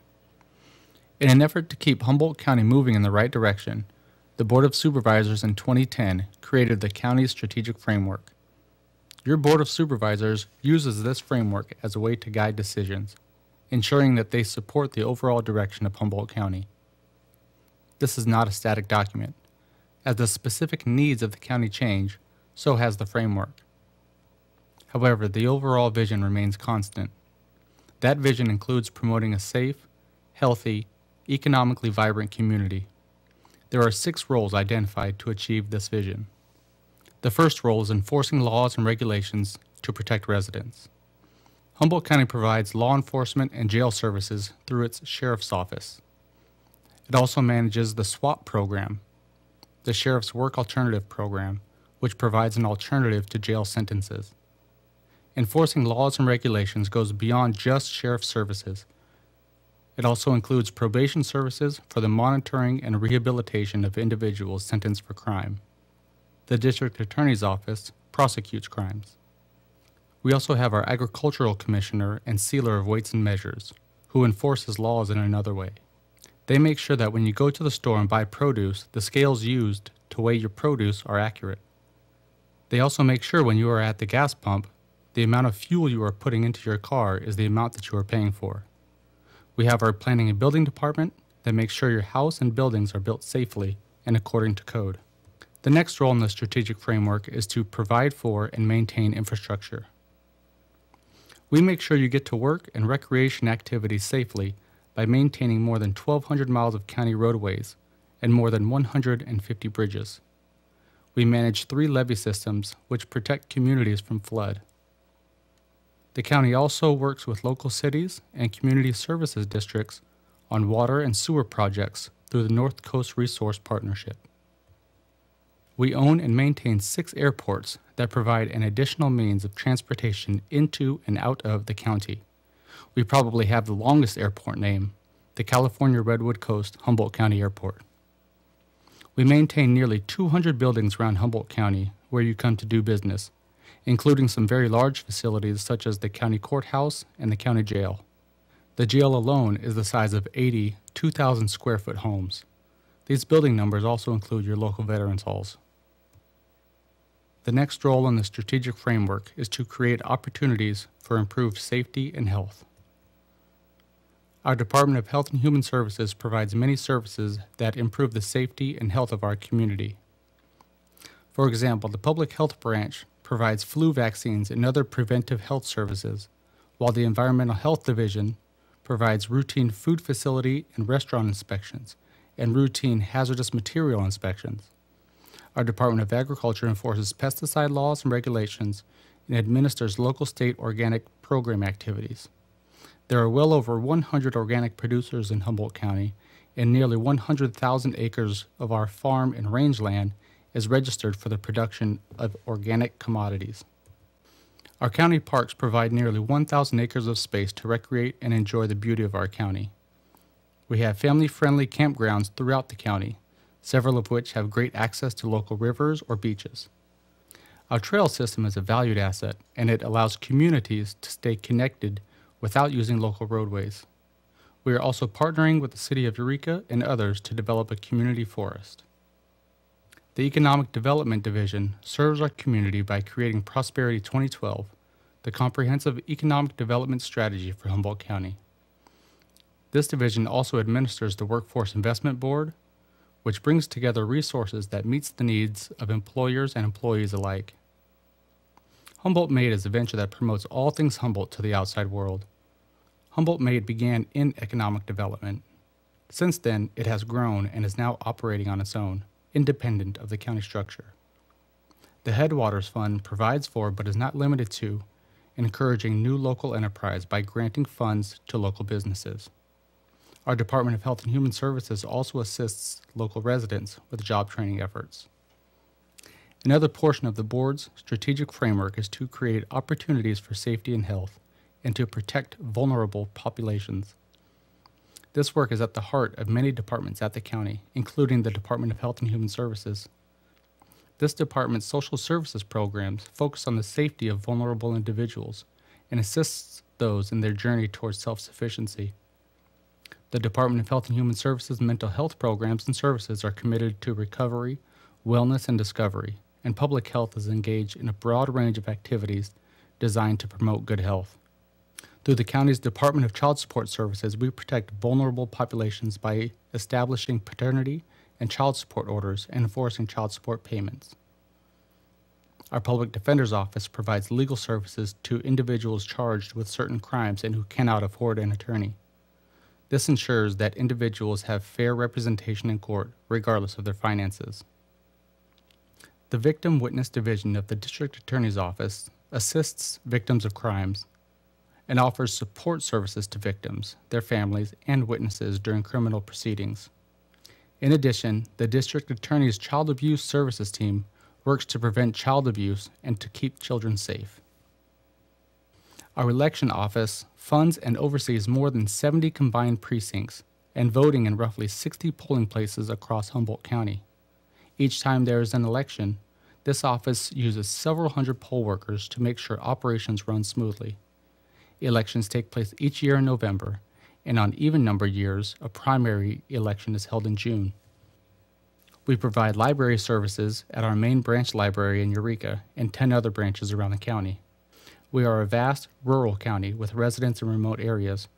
In an effort to keep Humboldt County moving in the right direction, the Board of Supervisors in 2010 created the county's strategic framework. Your Board of Supervisors uses this framework as a way to guide decisions, ensuring that they support the overall direction of Humboldt County. This is not a static document. As the specific needs of the county change, so has the framework. However, the overall vision remains constant. That vision includes promoting a safe, healthy, economically vibrant community. There are 6 roles identified to achieve this vision. The first role is enforcing laws and regulations to protect residents. Humboldt County provides law enforcement and jail services through its Sheriff's Office. It also manages the SWAP program, the Sheriff's Work Alternative Program, which provides an alternative to jail sentences. Enforcing laws and regulations goes beyond just sheriff services. It also includes probation services for the monitoring and rehabilitation of individuals sentenced for crime. The District Attorney's Office prosecutes crimes. We also have our Agricultural Commissioner and Sealer of Weights and Measures, who enforces laws in another way. They make sure that when you go to the store and buy produce, the scales used to weigh your produce are accurate. They also make sure when you are at the gas pump, the amount of fuel you are putting into your car is the amount that you are paying for. We have our Planning and Building Department that makes sure your house and buildings are built safely and according to code. The next role in the strategic framework is to provide for and maintain infrastructure. We make sure you get to work and recreation activities safely by maintaining more than 1,200 miles of county roadways and more than 150 bridges. We manage 3 levee systems which protect communities from flood. The county also works with local cities and community services districts on water and sewer projects through the North Coast Resource Partnership. We own and maintain 6 airports that provide an additional means of transportation into and out of the county. We probably have the longest airport name, the California Redwood Coast Humboldt County Airport. We maintain nearly 200 buildings around Humboldt County where you come to do business, including some very large facilities such as the county courthouse and the county jail. The jail alone is the size of 80 2,000 square foot homes. These building numbers also include your local veterans halls. The next role in the strategic framework is to create opportunities for improved safety and health. Our Department of Health and Human Services provides many services that improve the safety and health of our community. For example, the Public Health Branch provides flu vaccines and other preventive health services, while the Environmental Health Division provides routine food facility and restaurant inspections and routine hazardous material inspections. Our Department of Agriculture enforces pesticide laws and regulations and administers local state organic program activities. There are well over 100 organic producers in Humboldt County, and nearly 100,000 acres of our farm and rangeland is registered for the production of organic commodities. Our county parks provide nearly 1,000 acres of space to recreate and enjoy the beauty of our county. We have family-friendly campgrounds throughout the county, several of which have great access to local rivers or beaches. Our trail system is a valued asset, and it allows communities to stay connected without using local roadways. We are also partnering with the City of Eureka and others to develop a community forest. The Economic Development Division serves our community by creating Prosperity 2012, the comprehensive economic development strategy for Humboldt County. This division also administers the Workforce Investment Board, which brings together resources that meets the needs of employers and employees alike. Humboldt Made is a venture that promotes all things Humboldt to the outside world. Humboldt Made began in economic development. Since then, it has grown and is now operating on its own, independent of the county structure. The Headwaters Fund provides for, but is not limited to, encouraging new local enterprise by granting funds to local businesses. Our Department of Health and Human Services also assists local residents with job training efforts. Another portion of the board's strategic framework is to create opportunities for safety and health and to protect vulnerable populations. This work is at the heart of many departments at the county, including the Department of Health and Human Services. This department's social services programs focus on the safety of vulnerable individuals and assists those in their journey towards self-sufficiency. The Department of Health and Human Services mental health programs and services are committed to recovery, wellness, and discovery, and public health is engaged in a broad range of activities designed to promote good health. Through the county's Department of Child Support Services, we protect vulnerable populations by establishing paternity and child support orders and enforcing child support payments. Our Public Defender's Office provides legal services to individuals charged with certain crimes and who cannot afford an attorney. This ensures that individuals have fair representation in court, regardless of their finances. The Victim Witness Division of the District Attorney's Office assists victims of crimes and offers support services to victims, their families, and witnesses during criminal proceedings. In addition, the District Attorney's Child Abuse Services Team works to prevent child abuse and to keep children safe. Our election office funds and oversees more than 70 combined precincts and voting in roughly 60 polling places across Humboldt County. Each time there is an election, this office uses several hundred poll workers to make sure operations run smoothly. Elections take place each year in November, and on even-numbered years, a primary election is held in June. We provide library services at our main branch library in Eureka and 10 other branches around the county. We are a vast rural county with residents in remote areas.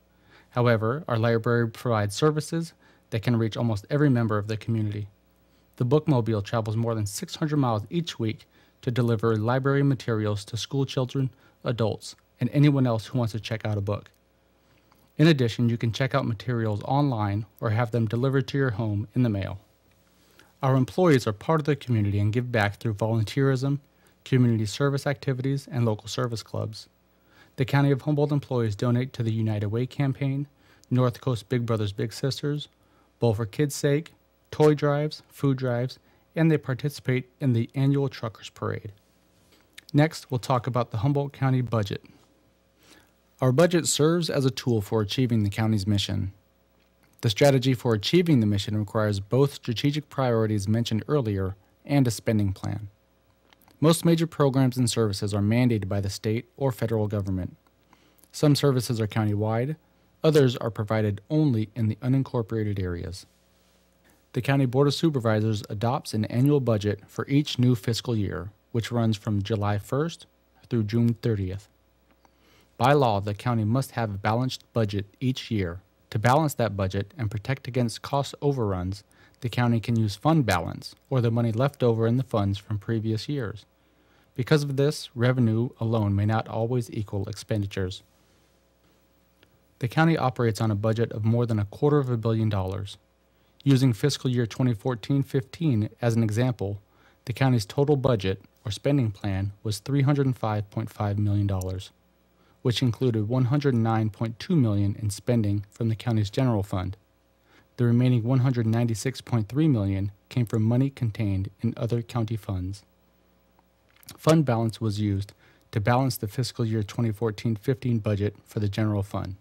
However, our library provides services that can reach almost every member of the community. The bookmobile travels more than 600 miles each week to deliver library materials to school children, adults, and anyone else who wants to check out a book. In addition, you can check out materials online or have them delivered to your home in the mail. Our employees are part of the community and give back through volunteerism, community service activities, and local service clubs. The County of Humboldt employees donate to the United Way campaign, North Coast Big Brothers Big Sisters, Bowl for Kids' Sake, toy drives, food drives, and they participate in the annual Truckers Parade. Next, we'll talk about the Humboldt County budget. Our budget serves as a tool for achieving the county's mission. The strategy for achieving the mission requires both strategic priorities mentioned earlier and a spending plan. Most major programs and services are mandated by the state or federal government. Some services are countywide, others are provided only in the unincorporated areas. The County Board of Supervisors adopts an annual budget for each new fiscal year, which runs from July 1st through June 30th. By law, the county must have a balanced budget each year. To balance that budget and protect against cost overruns, the county can use fund balance, or the money left over in the funds from previous years. Because of this, revenue alone may not always equal expenditures. The county operates on a budget of more than $250 million. Using fiscal year 2014-15 as an example, the county's total budget, or spending plan, was $305.5 million. Which included $109.2 million in spending from the county's general fund. The remaining $196.3 million came from money contained in other county funds. Fund balance was used to balance the fiscal year 2014-15 budget for the general fund.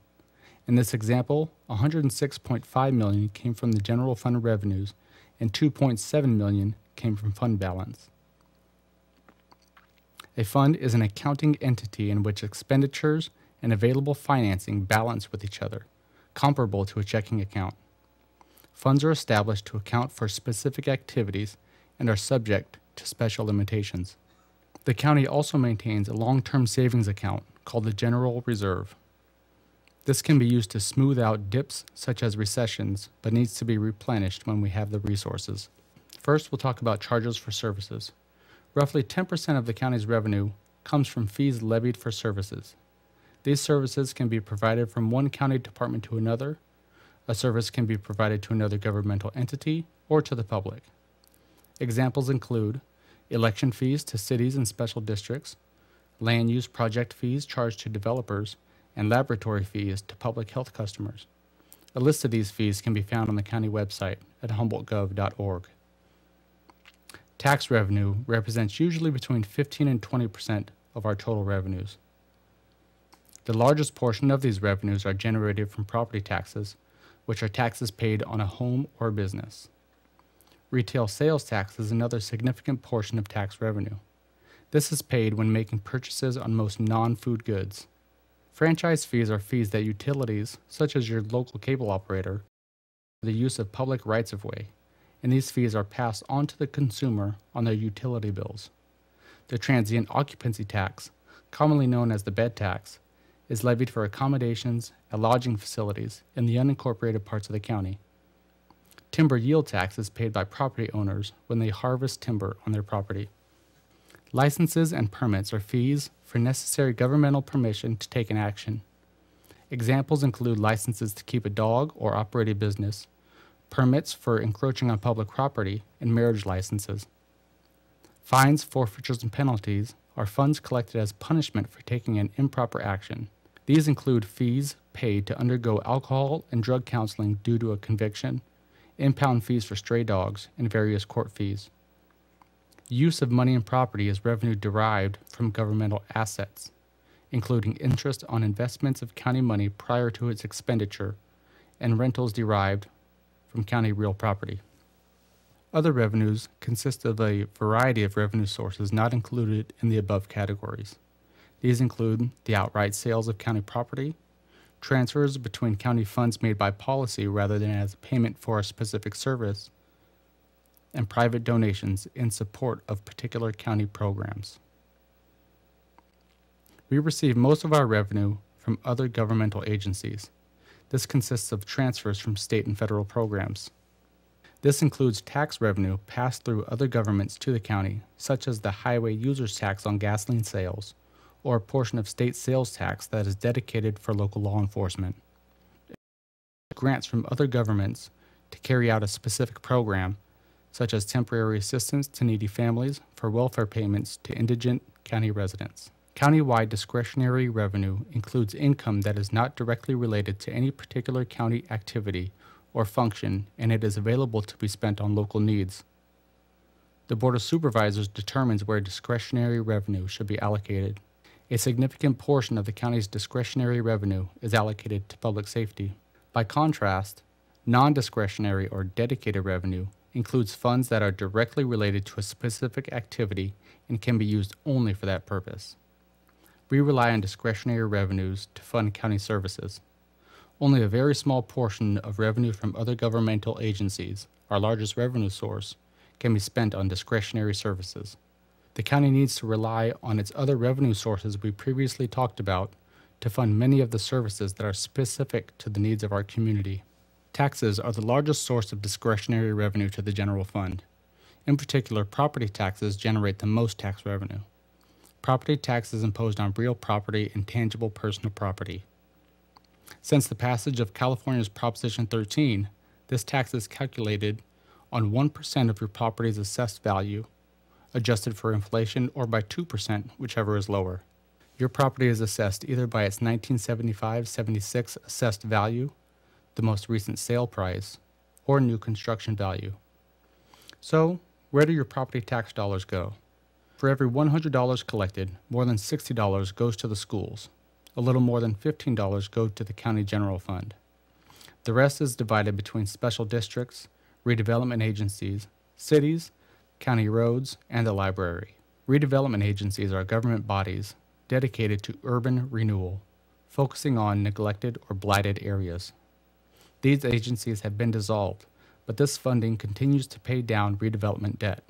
In this example, $106.5 million came from the general fund revenues and $2.7 million came from fund balance. A fund is an accounting entity in which expenditures and available financing balance with each other, comparable to a checking account. Funds are established to account for specific activities and are subject to special limitations. The county also maintains a long-term savings account called the General Reserve. This can be used to smooth out dips such as recessions, but needs to be replenished when we have the resources. First, we'll talk about charges for services. Roughly 10% of the county's revenue comes from fees levied for services. These services can be provided from one county department to another. A service can be provided to another governmental entity or to the public. Examples include election fees to cities and special districts, land use project fees charged to developers, and laboratory fees to public health customers. A list of these fees can be found on the county website at humboldtgov.org. Tax revenue represents usually between 15 and 20% of our total revenues. The largest portion of these revenues are generated from property taxes, which are taxes paid on a home or business. Retail sales tax is another significant portion of tax revenue. This is paid when making purchases on most non-food goods. Franchise fees are fees that utilities, such as your local cable operator, for the use of public rights-of-way, and these fees are passed on to the consumer on their utility bills. The transient occupancy tax, commonly known as the bed tax, is levied for accommodations and lodging facilities in the unincorporated parts of the county. Timber yield tax is paid by property owners when they harvest timber on their property. Licenses and permits are fees for necessary governmental permission to take an action. Examples include licenses to keep a dog or operate a business, permits for encroaching on public property, and marriage licenses. Fines, forfeitures, and penalties are funds collected as punishment for taking an improper action. These include fees paid to undergo alcohol and drug counseling due to a conviction, impound fees for stray dogs, and various court fees. Use of money and property is revenue derived from governmental assets, including interest on investments of county money prior to its expenditure, and rentals derived from county real property. Other revenues consist of a variety of revenue sources not included in the above categories. These include the outright sales of county property, transfers between county funds made by policy rather than as a payment for a specific service, and private donations in support of particular county programs. We receive most of our revenue from other governmental agencies. This consists of transfers from state and federal programs. This includes tax revenue passed through other governments to the county, such as the highway users tax on gasoline sales, or a portion of state sales tax that is dedicated for local law enforcement. Grants from other governments to carry out a specific program, such as temporary assistance to needy families for welfare payments to indigent county residents. Countywide discretionary revenue includes income that is not directly related to any particular county activity or function, and it is available to be spent on local needs. The Board of Supervisors determines where discretionary revenue should be allocated. A significant portion of the county's discretionary revenue is allocated to public safety. By contrast, non-discretionary or dedicated revenue includes funds that are directly related to a specific activity and can be used only for that purpose. We rely on discretionary revenues to fund county services. Only a very small portion of revenue from other governmental agencies, our largest revenue source, can be spent on discretionary services. The county needs to rely on its other revenue sources we previously talked about to fund many of the services that are specific to the needs of our community. Taxes are the largest source of discretionary revenue to the general fund. In particular, property taxes generate the most tax revenue. Property tax is imposed on real property and tangible personal property. Since the passage of California's Proposition 13, this tax is calculated on 1% of your property's assessed value, adjusted for inflation, or by 2%, whichever is lower. Your property is assessed either by its 1975-76 assessed value, the most recent sale price, or new construction value. So, where do your property tax dollars go? For every $100 collected, more than $60 goes to the schools. A little more than $15 go to the county general fund. The rest is divided between special districts, redevelopment agencies, cities, county roads, and the library. Redevelopment agencies are government bodies dedicated to urban renewal, focusing on neglected or blighted areas. These agencies have been dissolved, but this funding continues to pay down redevelopment debt.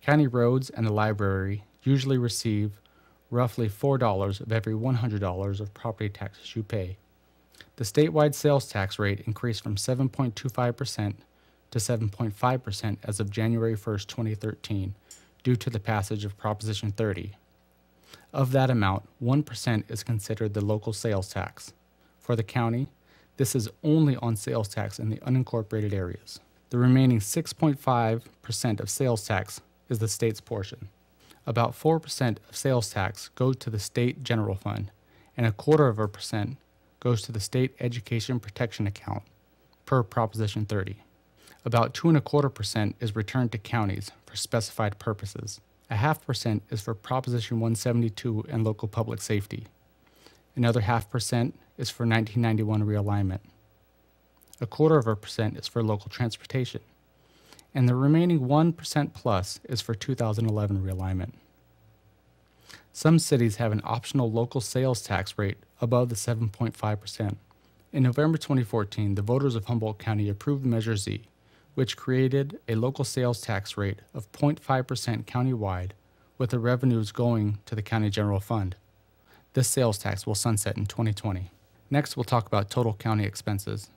County roads and the library usually receive roughly $4 of every $100 of property taxes you pay. The statewide sales tax rate increased from 7.25% to 7.5% as of January 1, 2013, due to the passage of Proposition 30. Of that amount, 1% is considered the local sales tax. For the county, this is only on sales tax in the unincorporated areas. The remaining 6.5% of sales tax is the state's portion. About 4% of sales tax goes to the state general fund, and 0.25% goes to the state education protection account, per Proposition 30. About 2.25% is returned to counties for specified purposes. 0.5% is for Proposition 172 and local public safety. Another 0.5% is for 1991 realignment. 0.25% is for local transportation. and the remaining 1% plus is for 2011 realignment. Some cities have an optional local sales tax rate above the 7.5%. In November 2014, the voters of Humboldt County approved Measure Z, which created a local sales tax rate of 0.5% countywide, with the revenues going to the county general fund. This sales tax will sunset in 2020. Next, we'll talk about total county expenses.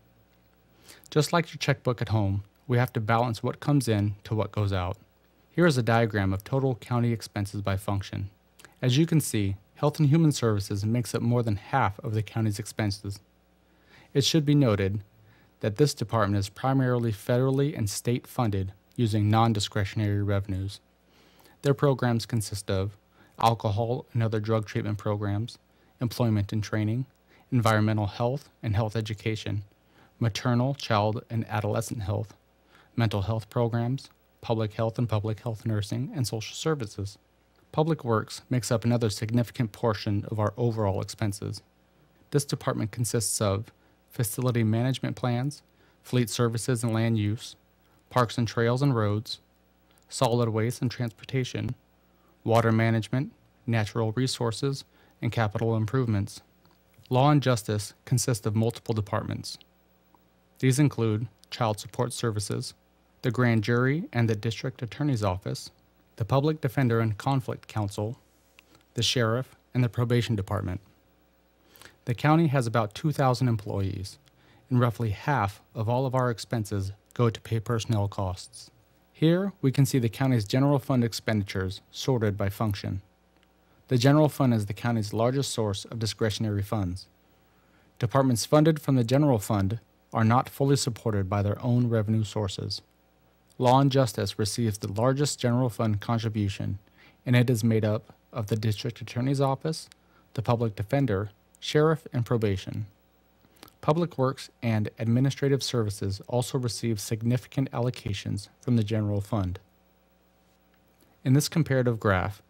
Just like your checkbook at home, we have to balance what comes in to what goes out. Here is a diagram of total county expenses by function. As you can see, Health and Human Services makes up more than half of the county's expenses. It should be noted that this department is primarily federally and state funded using non-discretionary revenues. Their programs consist of alcohol and other drug treatment programs, employment and training, environmental health and health education, maternal, child, and adolescent health, mental health programs, public health and public health nursing, and social services. Public Works makes up another significant portion of our overall expenses. This department consists of facility management plans, fleet services and land use, parks and trails and roads, solid waste and transportation, water management, natural resources, and capital improvements. Law and Justice consists of multiple departments. These include Child Support Services, the Grand Jury and the District Attorney's Office, the Public Defender and Conflict Counsel, the Sheriff, and the Probation Department. The county has about 2,000 employees, and roughly half of all of our expenses go to pay personnel costs. Here, we can see the county's general fund expenditures sorted by function. The general fund is the county's largest source of discretionary funds. Departments funded from the general fund are not fully supported by their own revenue sources. Law and Justice receives the largest general fund contribution, and it is made up of the District Attorney's Office, the Public Defender, Sheriff, and Probation. Public Works and Administrative Services also receive significant allocations from the general fund. In this comparative graph,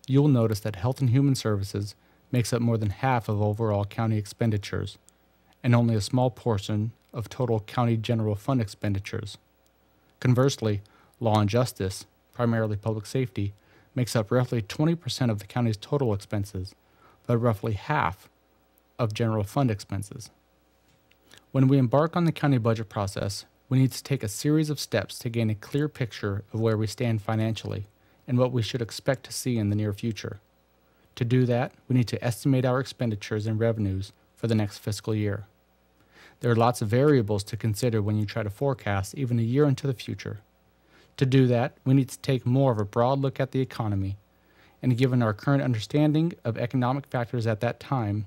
you will notice that Health and Human Services makes up more than half of overall county expenditures, and only a small portion of total county general fund expenditures. Conversely, Law and Justice, primarily public safety, makes up roughly 20% of the county's total expenses, but roughly half of general fund expenses. When we embark on the county budget process, we need to take a series of steps to gain a clear picture of where we stand financially and what we should expect to see in the near future. To do that, we need to estimate our expenditures and revenues for the next fiscal year. There are lots of variables to consider when you try to forecast even a year into the future. To do that, we need to take more of a broad look at the economy, and given our current understanding of economic factors at that time,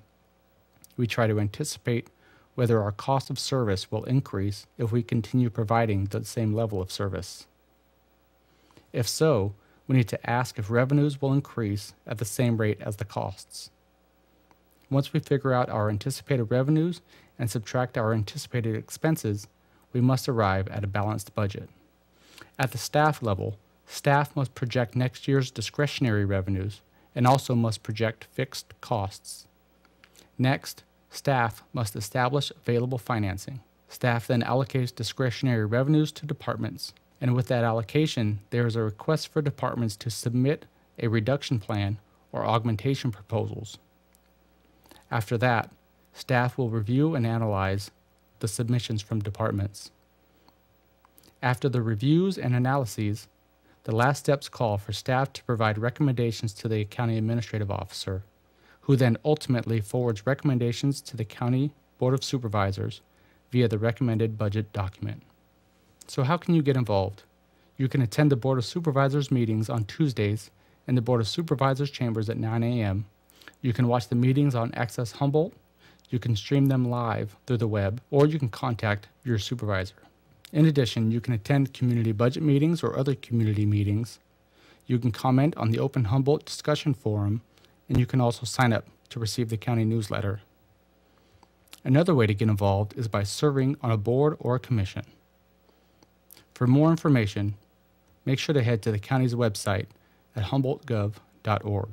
we try to anticipate whether our cost of service will increase if we continue providing the same level of service. If so, we need to ask if revenues will increase at the same rate as the costs. Once we figure out our anticipated revenues and subtract our anticipated expenses, we must arrive at a balanced budget. At the staff level, staff must project next year's discretionary revenues and also must project fixed costs. Next, staff must establish available financing. Staff then allocates discretionary revenues to departments, and with that allocation, there is a request for departments to submit a reduction plan or augmentation proposals. After that, staff will review and analyze the submissions from departments. After the reviews and analyses, the last steps call for staff to provide recommendations to the county administrative officer, who then ultimately forwards recommendations to the County Board of Supervisors via the recommended budget document. So how can you get involved? You can attend the Board of Supervisors meetings on Tuesdays in the Board of Supervisors chambers at 9 a.m. You can watch the meetings on Access Humboldt. You can stream them live through the web, or you can contact your supervisor. In addition, you can attend community budget meetings or other community meetings. You can comment on the Open Humboldt discussion forum, and you can also sign up to receive the county newsletter. Another way to get involved is by serving on a board or a commission. For more information, make sure to head to the county's website at humboldtgov.org.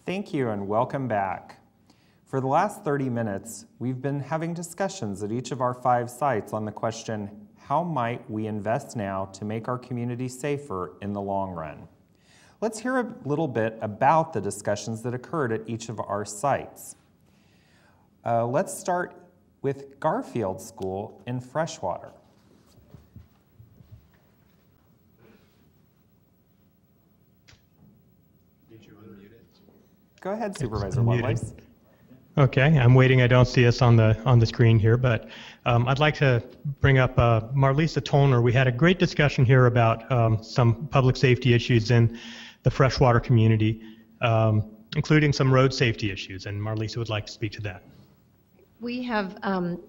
Thank you and welcome back. For the last 30 minutes, we've been having discussions at each of our 5 sites on the question, how might we invest now to make our community safer in the long run? Let's hear a little bit about the discussions that occurred at each of our sites. Let's start with Garfield School in Freshwater. Go ahead, Supervisor Lovelace. Okay, I'm waiting. I don't see us on the screen here, but I'd like to bring up Marlisa Tollner. We had a great discussion here about some public safety issues in the freshwater community, including some road safety issues, and Marlisa would like to speak to that. We have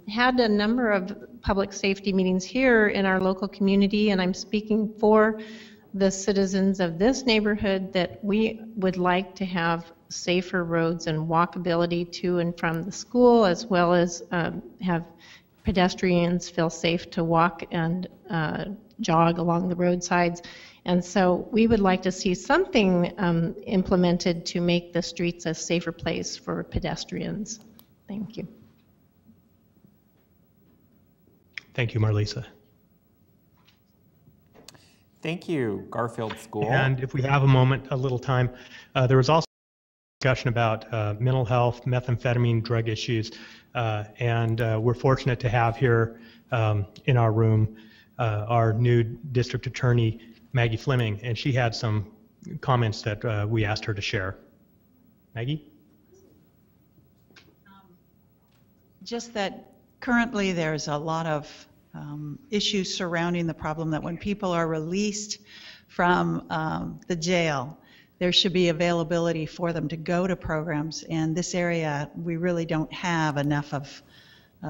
had a number of public safety meetings here in our local community, and I'm speaking for the citizens of this neighborhood that we would like to have safer roads and walkability to and from the school, as well as have pedestrians feel safe to walk and jog along the roadsides. And so we would like to see something implemented to make the streets a safer place for pedestrians. Thank you. Thank you, Marlisa. Thank you, Garfield School. And if we have a moment, a little time, there was also discussion about mental health, methamphetamine, drug issues, and we're fortunate to have here in our room our new district attorney, Maggie Fleming, and she had some comments that we asked her to share. Maggie? Just that currently there's a lot of issues surrounding the problem that when people are released from the jail, there should be availability for them to go to programs. And this area, we really don't have enough of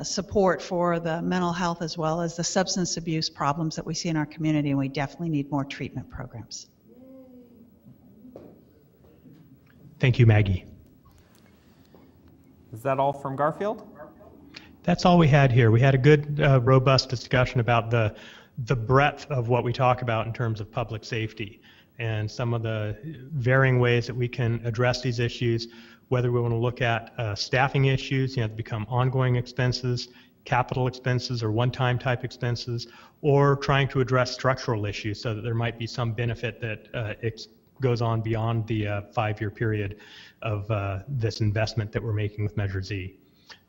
support for the mental health as well as the substance abuse problems that we see in our community, and we definitely need more treatment programs. Thank you, Maggie. Is that all from Garfield? That's all we had here. We had a good, robust discussion about the breadth of what we talk about in terms of public safety and some of the varying ways that we can address these issues, whether we want to look at staffing issues, to become ongoing expenses, capital expenses, or one-time type expenses, or trying to address structural issues so that there might be some benefit that it goes on beyond the 5-year period of this investment that we're making with Measure Z.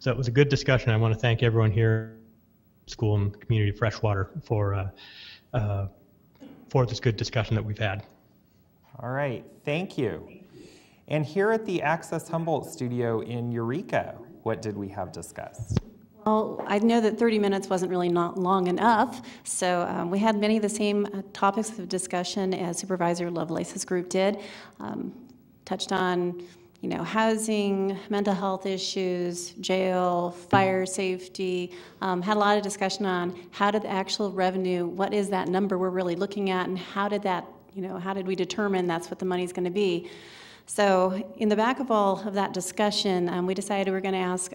So it was a good discussion. I want to thank everyone here, school and community of Freshwater, for this good discussion that we've had. All right, thank you. And here at the Access Humboldt studio in Eureka, what did we have discussed? Well, I know that 30 minutes wasn't really not long enough, so we had many of the same topics of discussion as Supervisor Lovelace's group did. Touched on housing, mental health issues, jail, fire safety, had a lot of discussion on how did the actual revenue, what is that number we're really looking at, and how did that, how did we determine that's what the money's going to be. So in the back of all of that discussion, we decided we were going to ask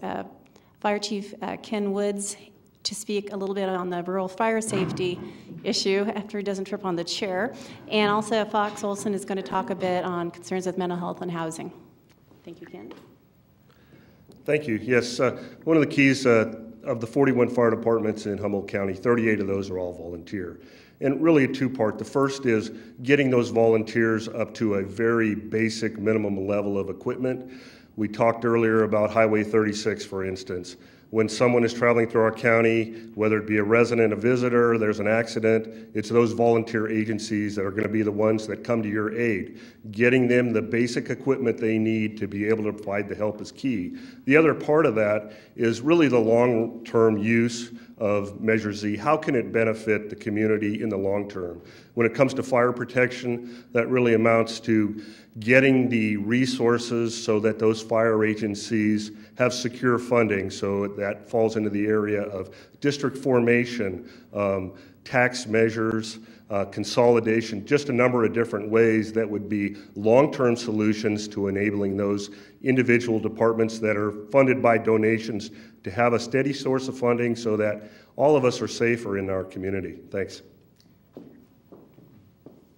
Fire Chief Ken Woods to speak a little bit on the rural fire safety issue after he doesn't trip on the chair. And also Fox Olson is going to talk a bit on concerns with mental health and housing. Thank you, Ken. Thank you. Yes, one of the keys of the 41 fire departments in Humboldt County, 38 of those are all volunteer. And really a two-part. The first is getting those volunteers up to a very basic minimum level of equipment. We talked earlier about Highway 36, for instance. When someone is traveling through our county, whether it be a resident, a visitor, there's an accident, it's those volunteer agencies that are going to be the ones that come to your aid. Getting them the basic equipment they need to be able to provide the help is key. The other part of that is really the long-term use of Measure Z. How can it benefit the community in the long term? When it comes to fire protection, that really amounts to getting the resources so that those fire agencies have secure funding. So that falls into the area of district formation, tax measures, consolidation, just a number of different ways that would be long-term solutions to enabling those individual departments that are funded by donations to have a steady source of funding so that all of us are safer in our community. Thanks.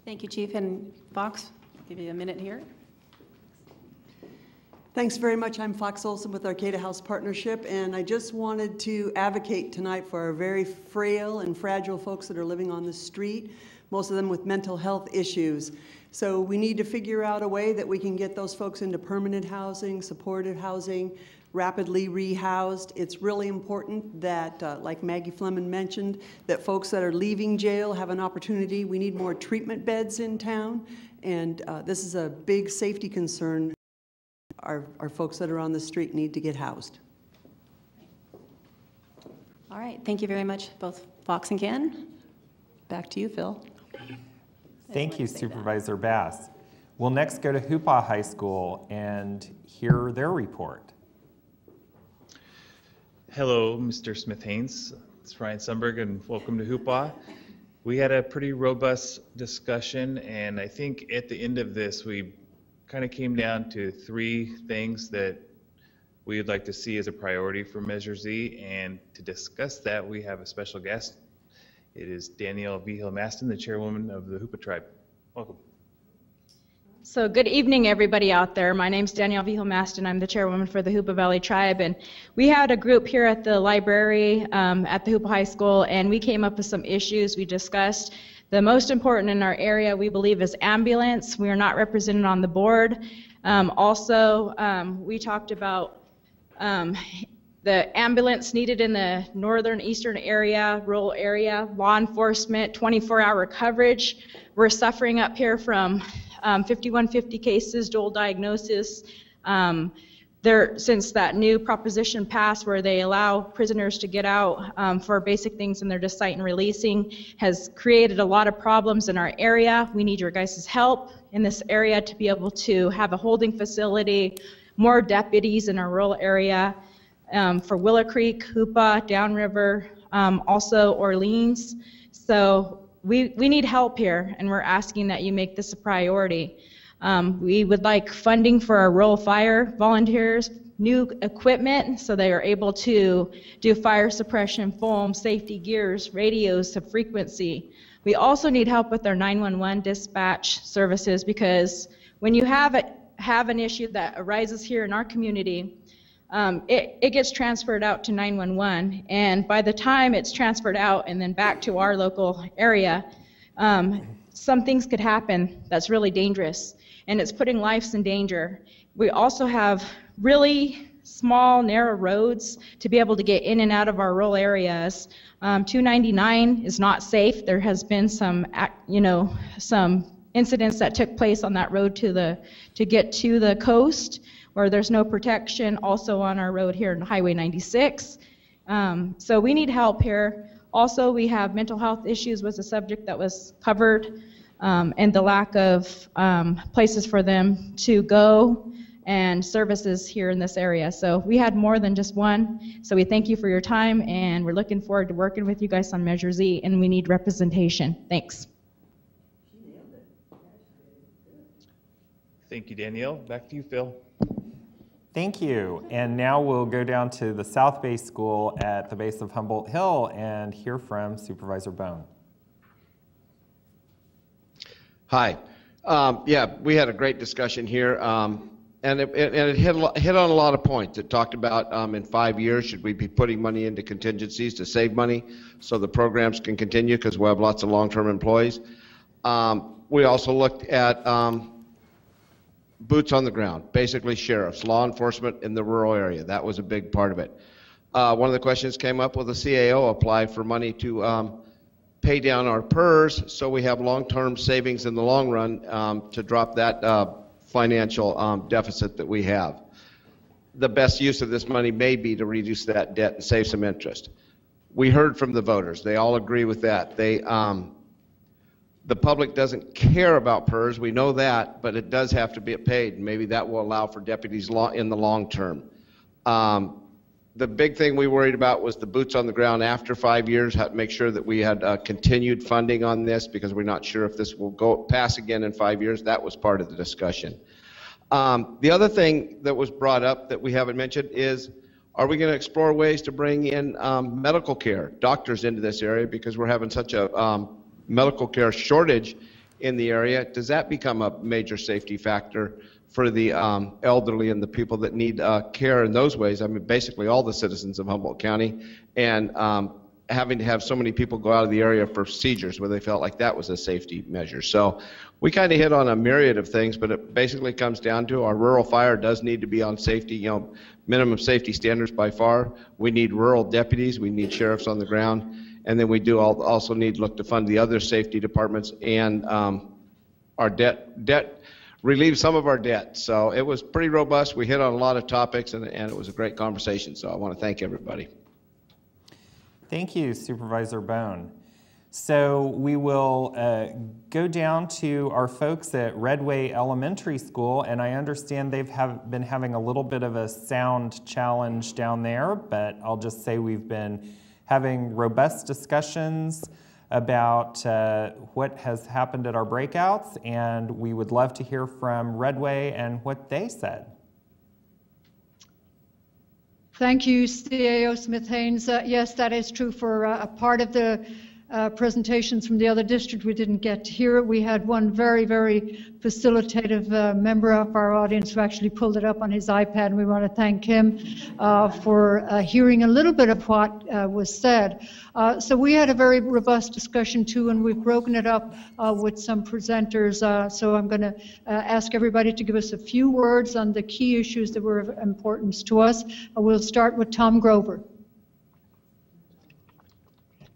Thank you, Chief. And Fox, I'll give you a minute here. Thanks very much. I'm Fox Olson with Arcata House Partnership, and I just wanted to advocate tonight for our very frail and fragile folks that are living on the street, most of them with mental health issues. So we need to figure out a way that we can get those folks into permanent housing, supportive housing, rapidly rehoused. It's really important that, like Maggie Fleming mentioned, that folks that are leaving jail have an opportunity. We need more treatment beds in town, and this is a big safety concern. Our folks that are on the street need to get housed. All right, thank you very much, both Fox and Ken. Back to you, Phil. Thank you, Supervisor Bass. We'll next go to Hoopa High School and hear their report. Hello, Mr. Smith-Haynes. It's Ryan Sundberg, and welcome to Hoopa. We had a pretty robust discussion, and I think at the end of this, we kind of came down to 3 things that we would like to see as a priority for Measure Z, and to discuss that, we have a special guest. It is Danielle Vigil-Maston, the chairwoman of the Hoopa Tribe. Welcome. So good evening, everybody out there. My name's Danielle Vigil-Maston. I'm the chairwoman for the Hoopa Valley Tribe, and we had a group here at the library at the Hoopa High School, and we came up with some issues we discussed. The most important in our area, we believe, is ambulance. We are not represented on the board. We talked about the ambulance needed in the northern, eastern area, rural area, law enforcement, 24-hour coverage. We're suffering up here from 5150 cases, dual diagnosis. Since that new proposition passed where they allow prisoners to get out for basic things and they're just cite and releasing, has created a lot of problems in our area. We need your guys' help in this area to be able to have a holding facility, more deputies in our rural area for Willow Creek, Hoopa, Downriver, also Orleans. So we need help here, and we're asking that you make this a priority. We would like funding for our rural fire volunteers, new equipment so they are able to do fire suppression, foam, safety gears, radios to frequency. We also need help with our 911 dispatch services, because when you have an issue that arises here in our community, it gets transferred out to 911, and by the time it's transferred out and then back to our local area, some things could happen that's really dangerous, and it's putting lives in danger. We also have really small, narrow roads to be able to get in and out of our rural areas. 299 is not safe. There has been some incidents that took place on that road to get to the coast, where there's no protection, also on our road here on Highway 96. So we need help here. Also, we have mental health issues was a subject that was covered, and the lack of places for them to go and services here in this area. So we had more than just one. So we thank you for your time, and we're looking forward to working with you guys on Measure Z, and we need representation. Thanks. Thank you, Danielle. Back to you, Phil. Thank you. And now we'll go down to the South Bay School at the base of Humboldt Hill and hear from Supervisor Bone. Hi. Yeah, we had a great discussion here, and it hit on a lot of points. It talked about in 5 years, should we be putting money into contingencies to save money so the programs can continue, because we'll have lots of long-term employees. We also looked at boots on the ground, basically sheriffs, law enforcement in the rural area. That was a big part of it. One of the questions came up, will the CAO apply for money to pay down our PERS so we have long-term savings in the long run to drop that financial deficit that we have. The best use of this money may be to reduce that debt and save some interest. We heard from the voters. They all agree with that. The public doesn't care about PERS, we know that, but it does have to be paid, and maybe that will allow for deputies in the long term. The big thing we worried about was the boots on the ground after 5 years, how to make sure that we had continued funding on this, because we're not sure if this will pass again in 5 years. That was part of the discussion. The other thing that was brought up that we haven't mentioned is, are we going to explore ways to bring in medical care, doctors into this area, because we're having such a medical care shortage in the area? Does that become a major safety factor for the elderly and the people that need care in those ways. I mean, basically all the citizens of Humboldt County, and having to have so many people go out of the area for procedures where they felt like that was a safety measure. So we kind of hit on a myriad of things, but it basically comes down to our rural fire does need to be on safety, you know, minimum safety standards by far. We need rural deputies, we need sheriffs on the ground, and then we do also need to look to fund the other safety departments and our debt relieve some of our debt. So it was pretty robust. We hit on a lot of topics, and it was a great conversation. So I want to thank everybody. Thank you, Supervisor Bone. So we will go down to our folks at Redway Elementary School, and I understand they've been having a little bit of a sound challenge down there, but I'll just say we've been having robust discussions about what has happened at our breakouts, and we would love to hear from Redway and what they said. Thank you, CAO Smith-Haynes. Yes, that is true for a part of the presentations from the other district. We didn't get to hear it. We had one very, very facilitative member of our audience who actually pulled it up on his iPad, and we want to thank him for hearing a little bit of what was said. So we had a very robust discussion too, and we've broken it up with some presenters. So I'm going to ask everybody to give us a few words on the key issues that were of importance to us. We'll start with Tom Grover.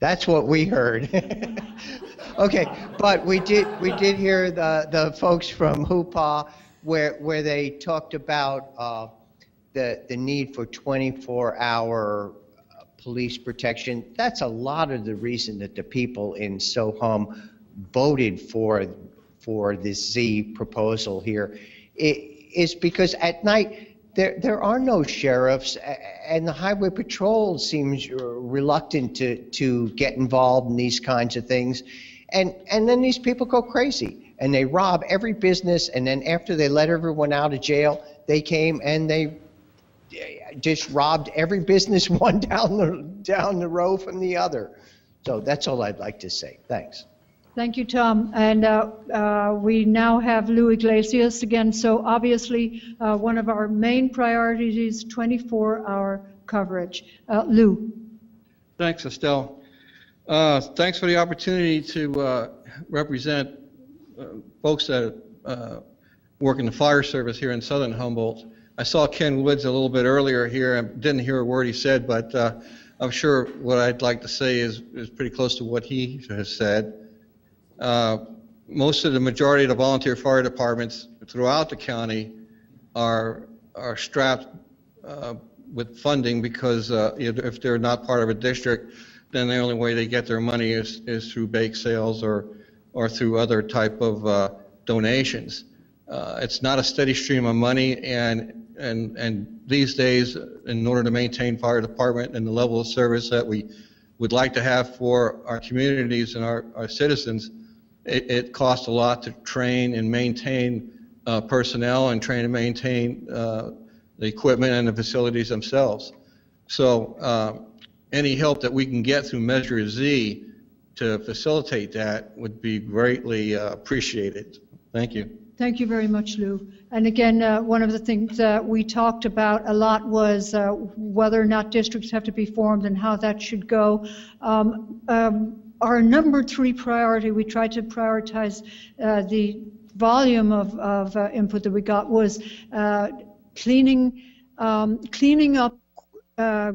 That's what we heard. Okay, but we did hear the folks from HUPA where they talked about the need for 24-hour police protection. That's a lot of the reason that the people in Sohum voted for this Z proposal here. Is because at night there are no sheriffs, and the highway patrol seems reluctant to get involved in these kinds of things, and then these people go crazy and they rob every business, and then after they let everyone out of jail, they came and they just robbed every business one down the row from the other. So that's all I'd like to say. Thanks. Thank you, Tom. And we now have Lou Iglesias again. So obviously, one of our main priorities is 24-hour coverage. Lou. Thanks, Estelle. Thanks for the opportunity to represent folks that work in the fire service here in Southern Humboldt. I saw Ken Woods a little bit earlier here. I didn't hear a word he said, but I'm sure what I'd like to say is pretty close to what he has said. Most of the majority of the volunteer fire departments throughout the county are strapped with funding because if they're not part of a district, then the only way they get their money is through bake sales or through other type of donations. It's not a steady stream of money, and these days, in order to maintain fire department and the level of service that we would like to have for our communities and our citizens, it costs a lot to train and maintain personnel and train and maintain the equipment and the facilities themselves. So any help that we can get through Measure Z to facilitate that would be greatly appreciated. Thank you. Thank you very much, Lou. And again, one of the things that we talked about a lot was whether or not districts have to be formed and how that should go. Our number 3 priority, we tried to prioritize the volume of input that we got, was cleaning up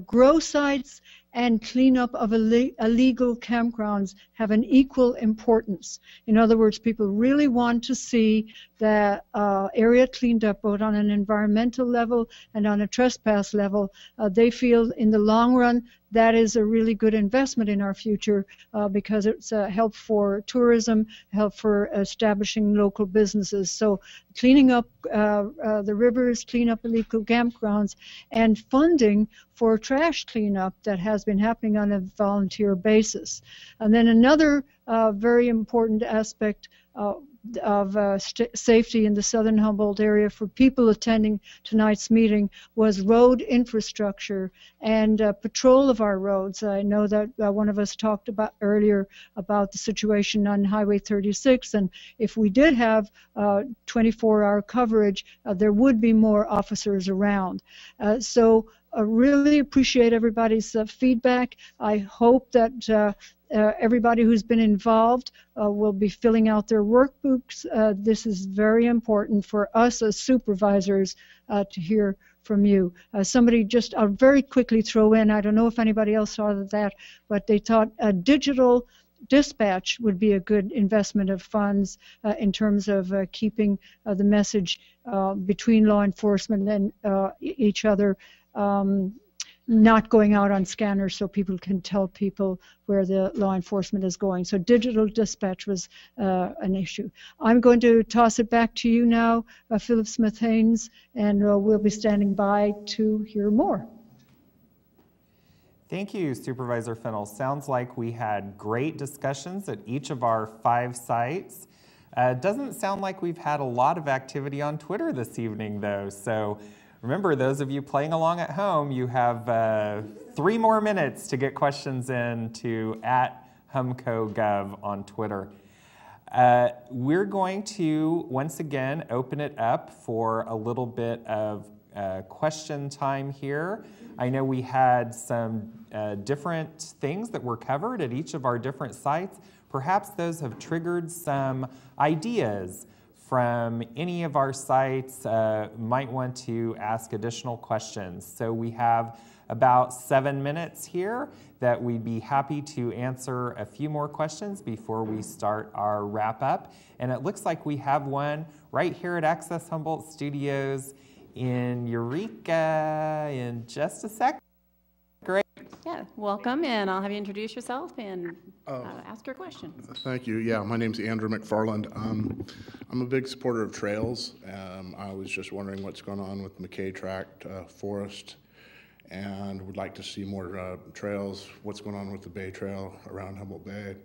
grow sites and cleanup of illegal campgrounds have an equal importance. In other words, people really want to see the area cleaned up both on an environmental level and on a trespass level. They feel in the long run that is a really good investment in our future because it's help for tourism, help for establishing local businesses. So cleaning up the rivers, clean up illegal campgrounds, and funding for trash cleanup that has been happening on a volunteer basis. And then another very important aspect safety in the southern Humboldt area for people attending tonight's meeting was road infrastructure and patrol of our roads. I know that one of us talked about earlier about the situation on Highway 36, and if we did have 24-hour coverage, there would be more officers around. So I really appreciate everybody's feedback. I hope that everybody who's been involved will be filling out their workbooks. This is very important for us as supervisors to hear from you. Somebody just, I'll very quickly throw in, I don't know if anybody else thought of that, but they thought a digital dispatch would be a good investment of funds in terms of keeping the message between law enforcement and each other, not going out on scanners so people can tell people where the law enforcement is going. So digital dispatch was an issue. I'm going to toss it back to you now, Philip Smith-Haynes, and we'll be standing by to hear more. Thank you, Supervisor Fennell. Sounds like we had great discussions at each of our 5 sites. Doesn't sound like we've had a lot of activity on Twitter this evening, though. So remember, those of you playing along at home, you have 3 more minutes to get questions in to @HumcoGov on Twitter. We're going to, once again, open it up for a little bit of question time here. I know we had some different things that were covered at each of our different sites. Perhaps those have triggered some ideas from any of our sites. Might want to ask additional questions. So we have about 7 minutes here that we'd be happy to answer a few more questions before we start our wrap up. And it looks like we have one right here at Access Humboldt Studios in Eureka in just a sec. Great. Yeah, welcome, and I'll have you introduce yourself and ask your question. Thank you. Yeah, my name's Andrew McFarland. I'm a big supporter of trails. I was just wondering what's going on with McKay Tract Forest, and would like to see more trails. What's going on with the Bay Trail around Humboldt Bay?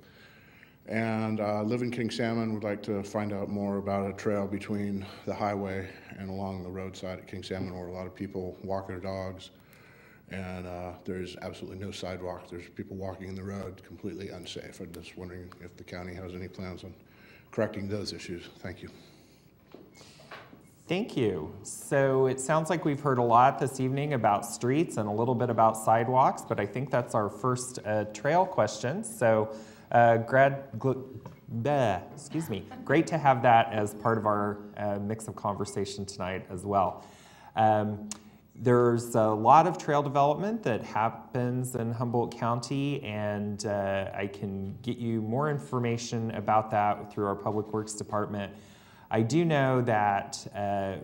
And live in King Salmon, would like to find out more about a trail between the highway and along the roadside at King Salmon where a lot of people walk their dogs. And there's absolutely no sidewalk. There's people walking in the road, completely unsafe. I'm just wondering if the county has any plans on correcting those issues. Thank you. Thank you. So it sounds like we've heard a lot this evening about streets and a little bit about sidewalks, but I think that's our first trail question. So great to have that as part of our mix of conversation tonight as well. There's a lot of trail development that happens in Humboldt County, and I can get you more information about that through our Public Works Department. I do know that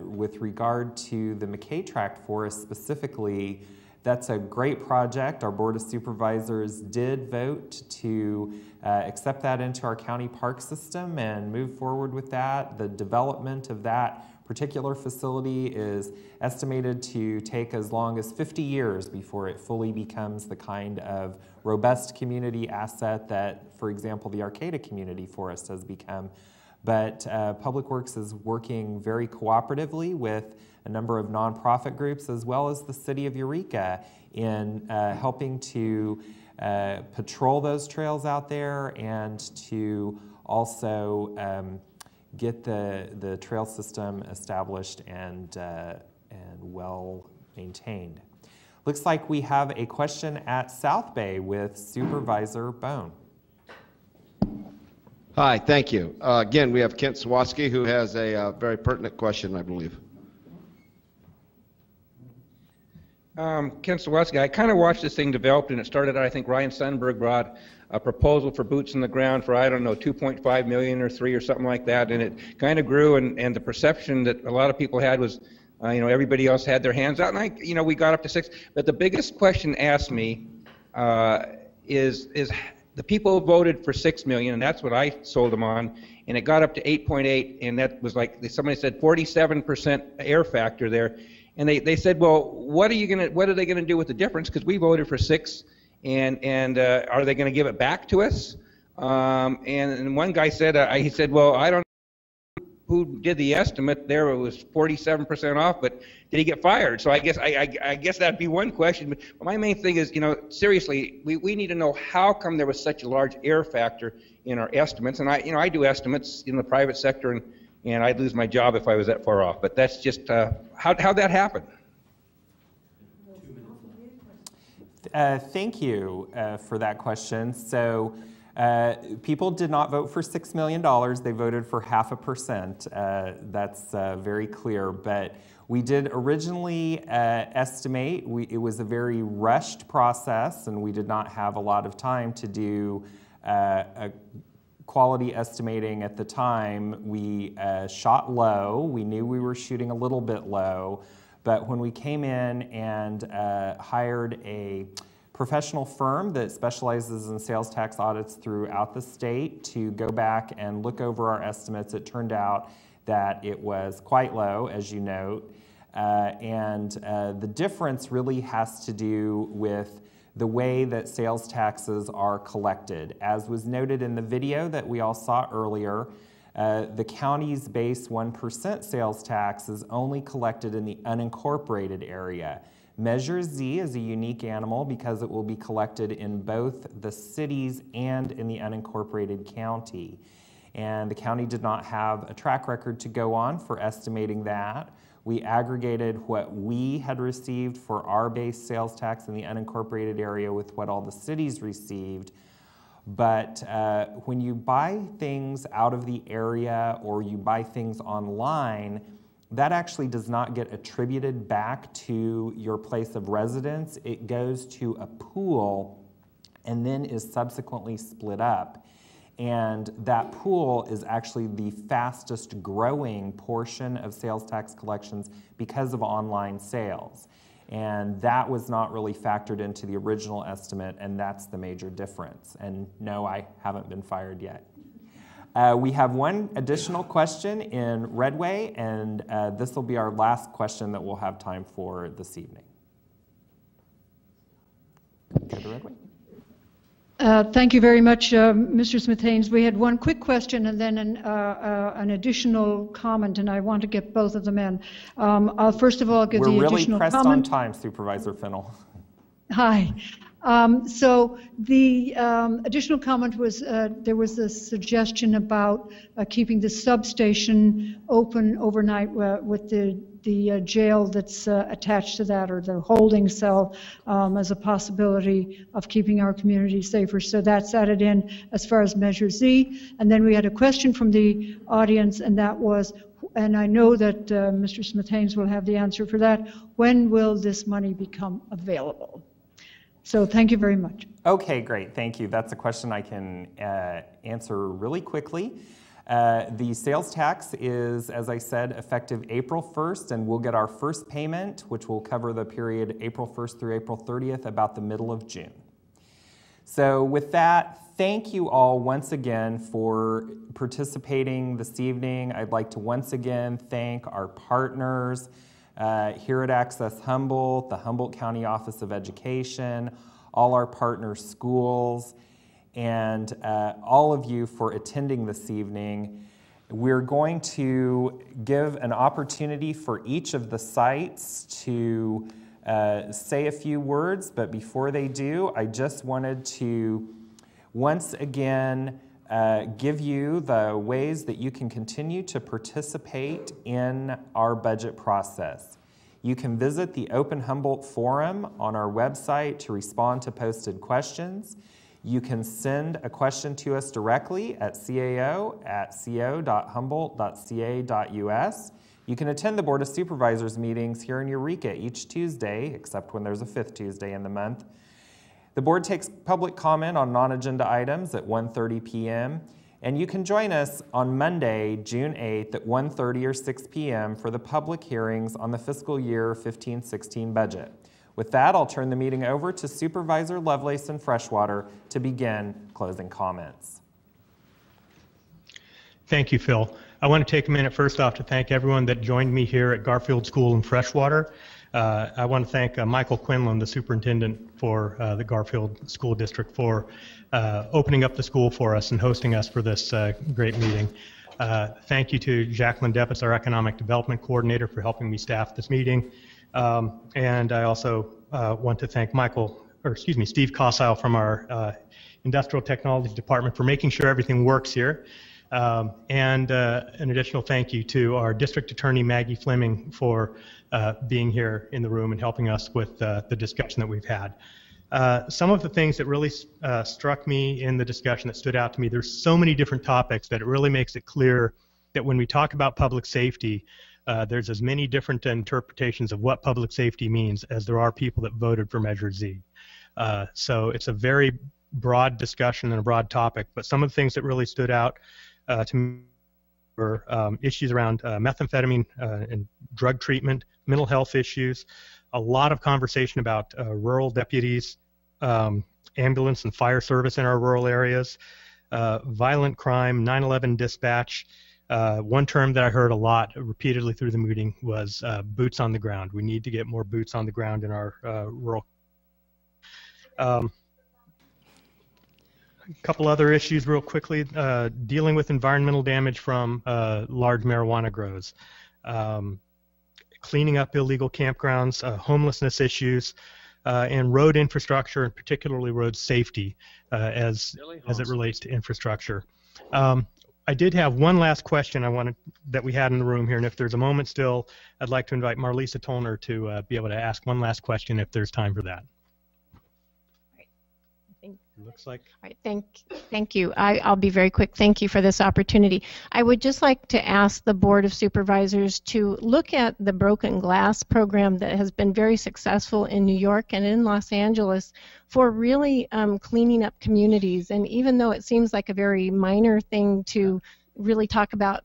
with regard to the McKay Tract Forest specifically, that's a great project. Our Board of Supervisors did vote to accept that into our county park system and move forward with that. The development of that particular facility is estimated to take as long as 50 years before it fully becomes the kind of robust community asset that, for example, the Arcata Community Forest has become. But Public Works is working very cooperatively with a number of nonprofit groups as well as the city of Eureka in helping to patrol those trails out there and to also get the trail system established and well maintained. Looks like we have a question at South Bay with Supervisor Bone. Hi, thank you. Again, we have Kent Sawatsky, who has a very pertinent question, I believe. Kent Sawatsky, I kind of watched this thing develop, and it started out, I think Ryan Sundberg brought a proposal for boots in the ground for, I don't know, 2.5 million or 3 or something like that, and it kind of grew, and the perception that a lot of people had was, everybody else had their hands out, and we got up to 6. But the biggest question asked me is the people voted for 6 million, and that's what I sold them on, and it got up to 8.8, and that was like, somebody said 47% air factor there, and they said, well, what are they gonna do with the difference? Because we voted for 6, and are they gonna give it back to us? And one guy said, he said, well, I don't who did the estimate there, it was 47% off, but did he get fired? So I guess that'd be one question. But my main thing is, seriously, we need to know how come there was such a large error factor in our estimates. And I do estimates in the private sector, and I'd lose my job if I was that far off. But that's just how'd that happen? Thank you for that question. So people did not vote for $6 million. They voted for 0.5%. That's very clear. But we did originally estimate. It was a very rushed process, and we did not have a lot of time to do a quality estimating at the time. We shot low. We knew we were shooting a little bit low. But when we came in and hired a professional firm that specializes in sales tax audits throughout the state to go back and look over our estimates, it turned out that it was quite low, as you note. The difference really has to do with the way that sales taxes are collected. As was noted in the video that we all saw earlier, the county's base 1% sales tax is only collected in the unincorporated area. Measure Z is a unique animal because it will be collected in both the cities and in the unincorporated county. And the county did not have a track record to go on for estimating that. We aggregated what we had received for our base sales tax in the unincorporated area with what all the cities received. But when you buy things out of the area or you buy things online, that actually does not get attributed back to your place of residence. It goes to a pool and then is subsequently split up. And that pool is actually the fastest growing portion of sales tax collections because of online sales. And that was not really factored into the original estimate, and that's the major difference. And no, I haven't been fired yet. We have one additional question in Redway, and this will be our last question that we'll have time for this evening. Go to Redway. Thank you very much, Mr. Smith-Haynes. We had one quick question and then an additional comment, and I want to get both of them in. I'll first of all give the additional comment. We're really pressed on time, Supervisor Fennell. Hi. So the additional comment was there was a suggestion about keeping the substation open overnight with the jail that's attached to that, or the holding cell, as a possibility of keeping our community safer. So that's added in as far as Measure Z. And then we had a question from the audience, and that was, and I know that Mr. Smith-Haynes will have the answer for that, when will this money become available? So thank you very much. Okay, great, thank you. That's a question I can answer really quickly. The sales tax is, as I said, effective April 1st, and we'll get our first payment, which will cover the period April 1st through April 30th, about the middle of June. So with that, thank you all once again for participating this evening. I'd like to once again thank our partners here at Access Humboldt, the Humboldt County Office of Education, all our partner schools, and all of you for attending this evening. We're going to give an opportunity for each of the sites to say a few words, but before they do, I just wanted to once again give you the ways that you can continue to participate in our budget process. You can visit the Open Humboldt Forum on our website to respond to posted questions. You can send a question to us directly at cao@co.humboldt.ca.us. You can attend the Board of Supervisors meetings here in Eureka each Tuesday, except when there's a 5th Tuesday in the month. The board takes public comment on non-agenda items at 1:30 p.m. And you can join us on Monday, June 8th at 1:30 or 6 p.m. for the public hearings on the fiscal year 15-16 budget. With that, I'll turn the meeting over to Supervisor Lovelace in Freshwater to begin closing comments. Thank you, Phil. I want to take a minute first off to thank everyone that joined me here at Garfield School in Freshwater. I want to thank Michael Quinlan, the superintendent for the Garfield School District, for opening up the school for us and hosting us for this great meeting. Thank you to Jacqueline Deppitz, our Economic Development Coordinator, for helping me staff this meeting. And I also want to thank Steve Kossile from our Industrial Technology Department for making sure everything works here. And an additional thank you to our District Attorney, Maggie Fleming, for being here in the room and helping us with the discussion that we've had. Some of the things that really struck me in the discussion that stood out to me, there's so many different topics that it really makes it clear that when we talk about public safety, there's as many different interpretations of what public safety means as there are people that voted for Measure Z. So it's a very broad discussion and a broad topic, but some of the things that really stood out to me were issues around methamphetamine and drug treatment, mental health issues, a lot of conversation about rural deputies, ambulance and fire service in our rural areas, violent crime, 9/11 dispatch. One term that I heard a lot repeatedly through the meeting was boots on the ground. We need to get more boots on the ground in our rural. A couple other issues real quickly, dealing with environmental damage from large marijuana grows, cleaning up illegal campgrounds, homelessness issues, and road infrastructure, and particularly road safety as it relates to infrastructure. I did have one last question that we had in the room here, and if there's a moment still, I'd like to invite Marlisa Tollner to be able to ask one last question if there's time for that. Looks like. All right, thank you. I'll be very quick. Thank you for this opportunity. I would just like to ask the Board of Supervisors to look at the broken glass program that has been very successful in New York and in Los Angeles for really cleaning up communities. And even though it seems like a very minor thing to really talk about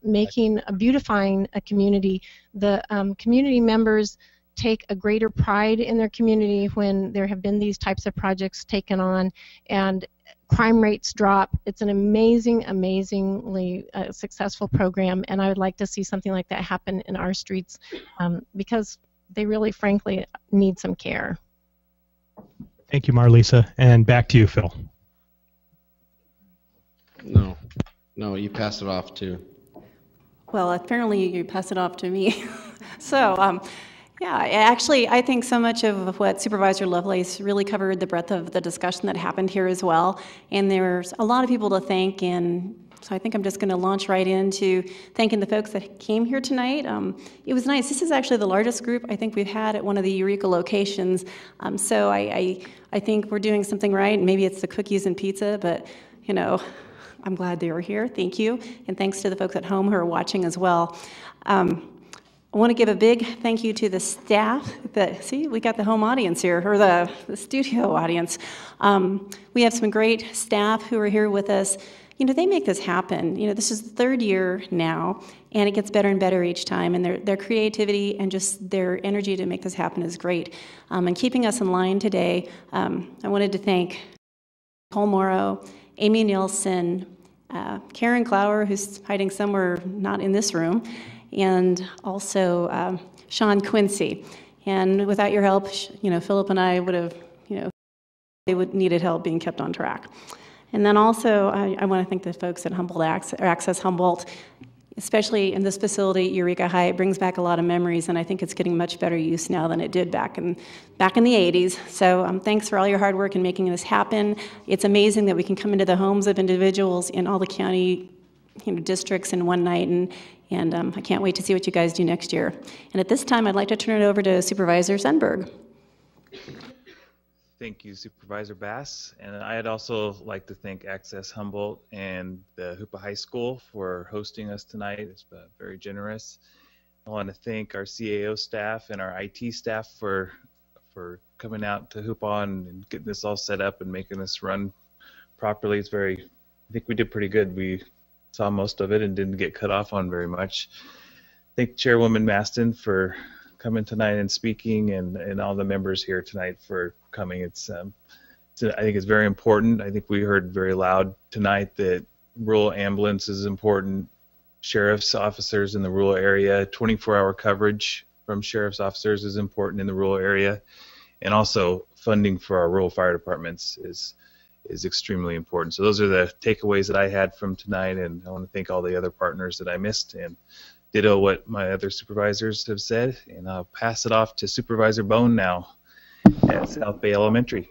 beautifying a community, the community members take a greater pride in their community when there have been these types of projects taken on, and crime rates drop. It's an amazingly successful program, and I would like to see something like that happen in our streets because they really, frankly, need some care. Thank you, Marlisa, and back to you, Phil. No, you pass it off to. Well, apparently you pass it off to me. So, yeah, actually, I think so much of what Supervisor Lovelace really covered the breadth of the discussion that happened here as well. And there's a lot of people to thank, and so I think I'm just going to launch right into thanking the folks that came here tonight. It was nice. This is actually the largest group I think we've had at one of the Eureka locations. So I think we're doing something right. Maybe it's the cookies and pizza, but you know, I'm glad they were here. Thank you, and thanks to the folks at home who are watching as well. I want to give a big thank you to the staff. See, we got the home audience here, or the studio audience. We have some great staff who are here with us. You know, they make this happen. You know, this is the third year now, and it gets better and better each time. And their creativity and just their energy to make this happen is great. And keeping us in line today, I wanted to thank Cole Morrow, Amy Nielsen, Karen Clower, who's hiding somewhere not in this room, and also Sean Quincy. And without your help, you know, Philip and I would have, you know, they would needed help being kept on track. And then also, I want to thank the folks at Humboldt Access Humboldt, especially in this facility, Eureka High. It brings back a lot of memories, and I think it's getting much better use now than it did back in the 80s. So thanks for all your hard work in making this happen. It's amazing that we can come into the homes of individuals in all the county, you know, districts in one night, and I can't wait to see what you guys do next year. And at this time, I'd like to turn it over to Supervisor Sundberg. Thank you, Supervisor Bass. And I'd also like to thank Access Humboldt and the Hoopa High School for hosting us tonight. It's been very generous. I want to thank our CAO staff and our IT staff for coming out to Hoopa and getting this all set up and making this run properly. I think we did pretty good. We saw most of it and didn't get cut off on very much. Thank Chairwoman Maston for coming tonight and speaking, and all the members here tonight for coming. I think it's very important. I think we heard very loud tonight that rural ambulance is important, sheriff's officers in the rural area, 24-hour coverage from sheriff's officers is important in the rural area, and also funding for our rural fire departments is is extremely important. So those are the takeaways that I had from tonight, and I want to thank all the other partners that I missed, and ditto what my other supervisors have said, and I'll pass it off to Supervisor Bone now at South Bay Elementary.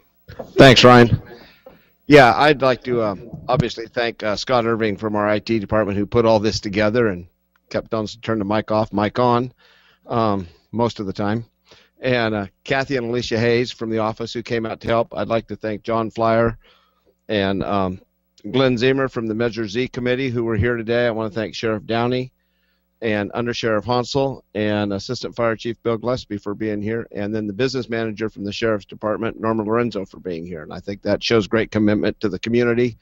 Thanks, Ryan. Yeah, I'd like to obviously thank Scott Irving from our IT department who put all this together and kept on turn the mic off, mic on most of the time. And Kathy and Alicia Hayes from the office who came out to help. I'd like to thank John Flyer and Glenn Zimmer from the Measure Z committee who were here today. I want to thank Sheriff Downey and Under Sheriff Hansel and Assistant Fire Chief Bill Gillespie for being here, and then the business manager from the Sheriff's Department, Norma Lorenzo, for being here. And I think that shows great commitment to the community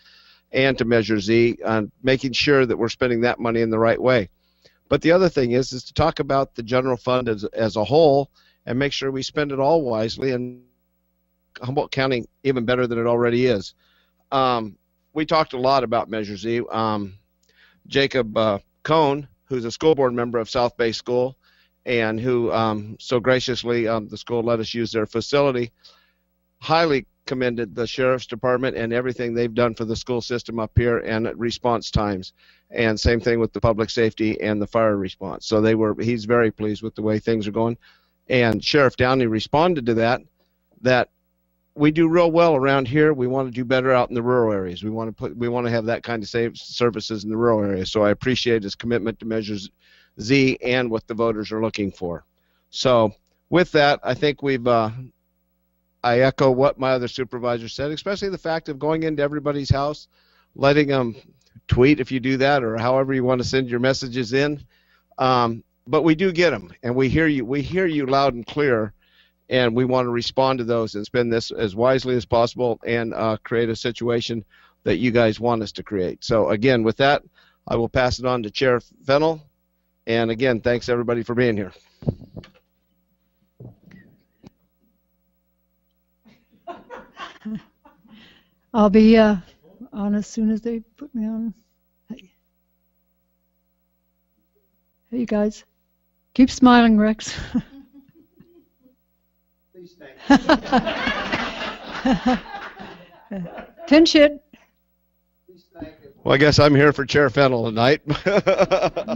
and to Measure Z on making sure that we're spending that money in the right way. But the other thing is to talk about the general fund as a whole and make sure we spend it all wisely and Humboldt County even better than it already is. We talked a lot about Measure Z. Jacob Cohn, who's a school board member of South Bay School and who so graciously the school let us use their facility, highly commended the Sheriff's Department and everything they've done for the school system up here and at response times. And same thing with the public safety and the fire response. So he's very pleased with the way things are going. And Sheriff Downey responded to that we do real well around here. We want to do better out in the rural areas. We want to have that kind of services in the rural areas. So I appreciate his commitment to Measure Z and what the voters are looking for. So with that, I think I echo what my other supervisor said, especially the fact of going into everybody's house, letting them tweet if you do that, or however you want to send your messages in. But we do get them, and we hear you loud and clear. And we want to respond to those and spend this as wisely as possible and create a situation that you guys want us to create. So again, with that, I will pass it on to Chair Fennell. And again, thanks everybody for being here. I'll be on as soon as they put me on. Hey, you guys, keep smiling, Rex. Pinch it. Well, I guess I'm here for Chair Fennell tonight.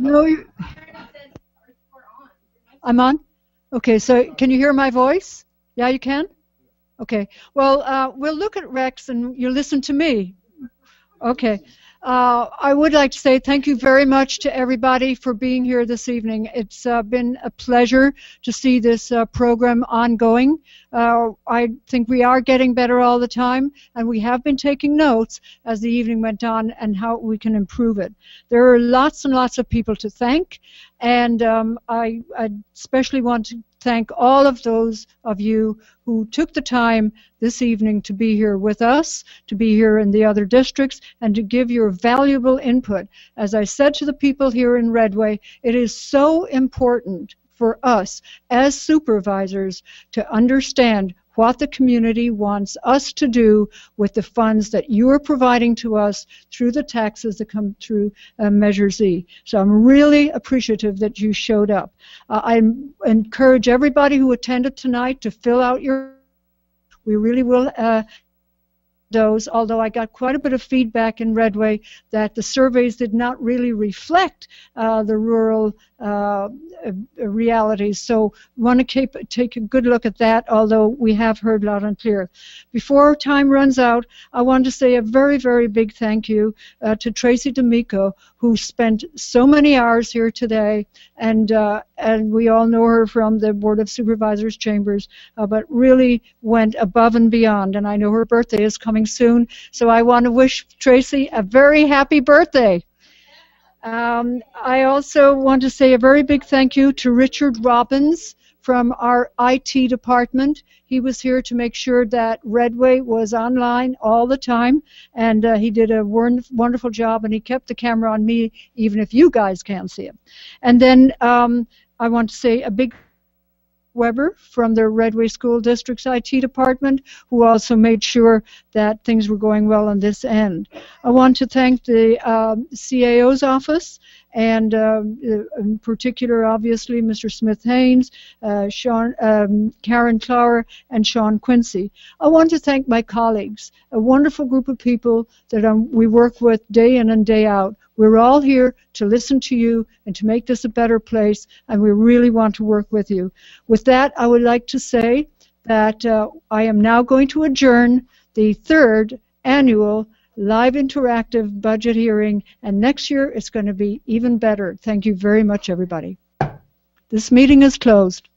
No, I'm on? Okay, so can you hear my voice? Yeah, you can? Okay. Well, we'll look at Rex and you listen to me. Okay. I would like to say thank you very much to everybody for being here this evening. It's been a pleasure to see this program ongoing. I think we are getting better all the time, and we have been taking notes as the evening went on and how we can improve it. There are lots and lots of people to thank, and I especially want to thank all of those of you who took the time this evening to be here with us, to be here in the other districts, and to give your valuable input. As I said to the people here in Redway, it is so important for us as supervisors to understand what the community wants us to do with the funds that you are providing to us through the taxes that come through Measure Z. So I'm really appreciative that you showed up. I encourage everybody who attended tonight to fill out we really will those, although I got quite a bit of feedback in Redway that the surveys did not really reflect the rural realities. So we want to take a good look at that, although we have heard loud and clear. Before time runs out, I want to say a very, very big thank you to Tracy D'Amico, who spent so many hours here today, and we all know her from the Board of Supervisors chambers, but really went above and beyond, and I know her birthday is coming soon, so I want to wish Tracy a very happy birthday. I also want to say a very big thank you to Richard Robbins from our IT department. He was here to make sure that Redway was online all the time, and he did a wonderful job, and he kept the camera on me even if you guys can't see him. And then I want to say a big Weber from the Redway School District's IT department, who also made sure that things were going well on this end. I want to thank the CAO's office, and in particular, obviously, Mr. Smith-Haynes, Karen Clower, and Sean Quincy. I want to thank my colleagues, a wonderful group of people that we work with day in and day out. We're all here to listen to you and to make this a better place, and we really want to work with you. With that, I would like to say that I am now going to adjourn the 3rd annual live interactive budget hearing, and next year it's going to be even better. Thank you very much, everybody. This meeting is closed.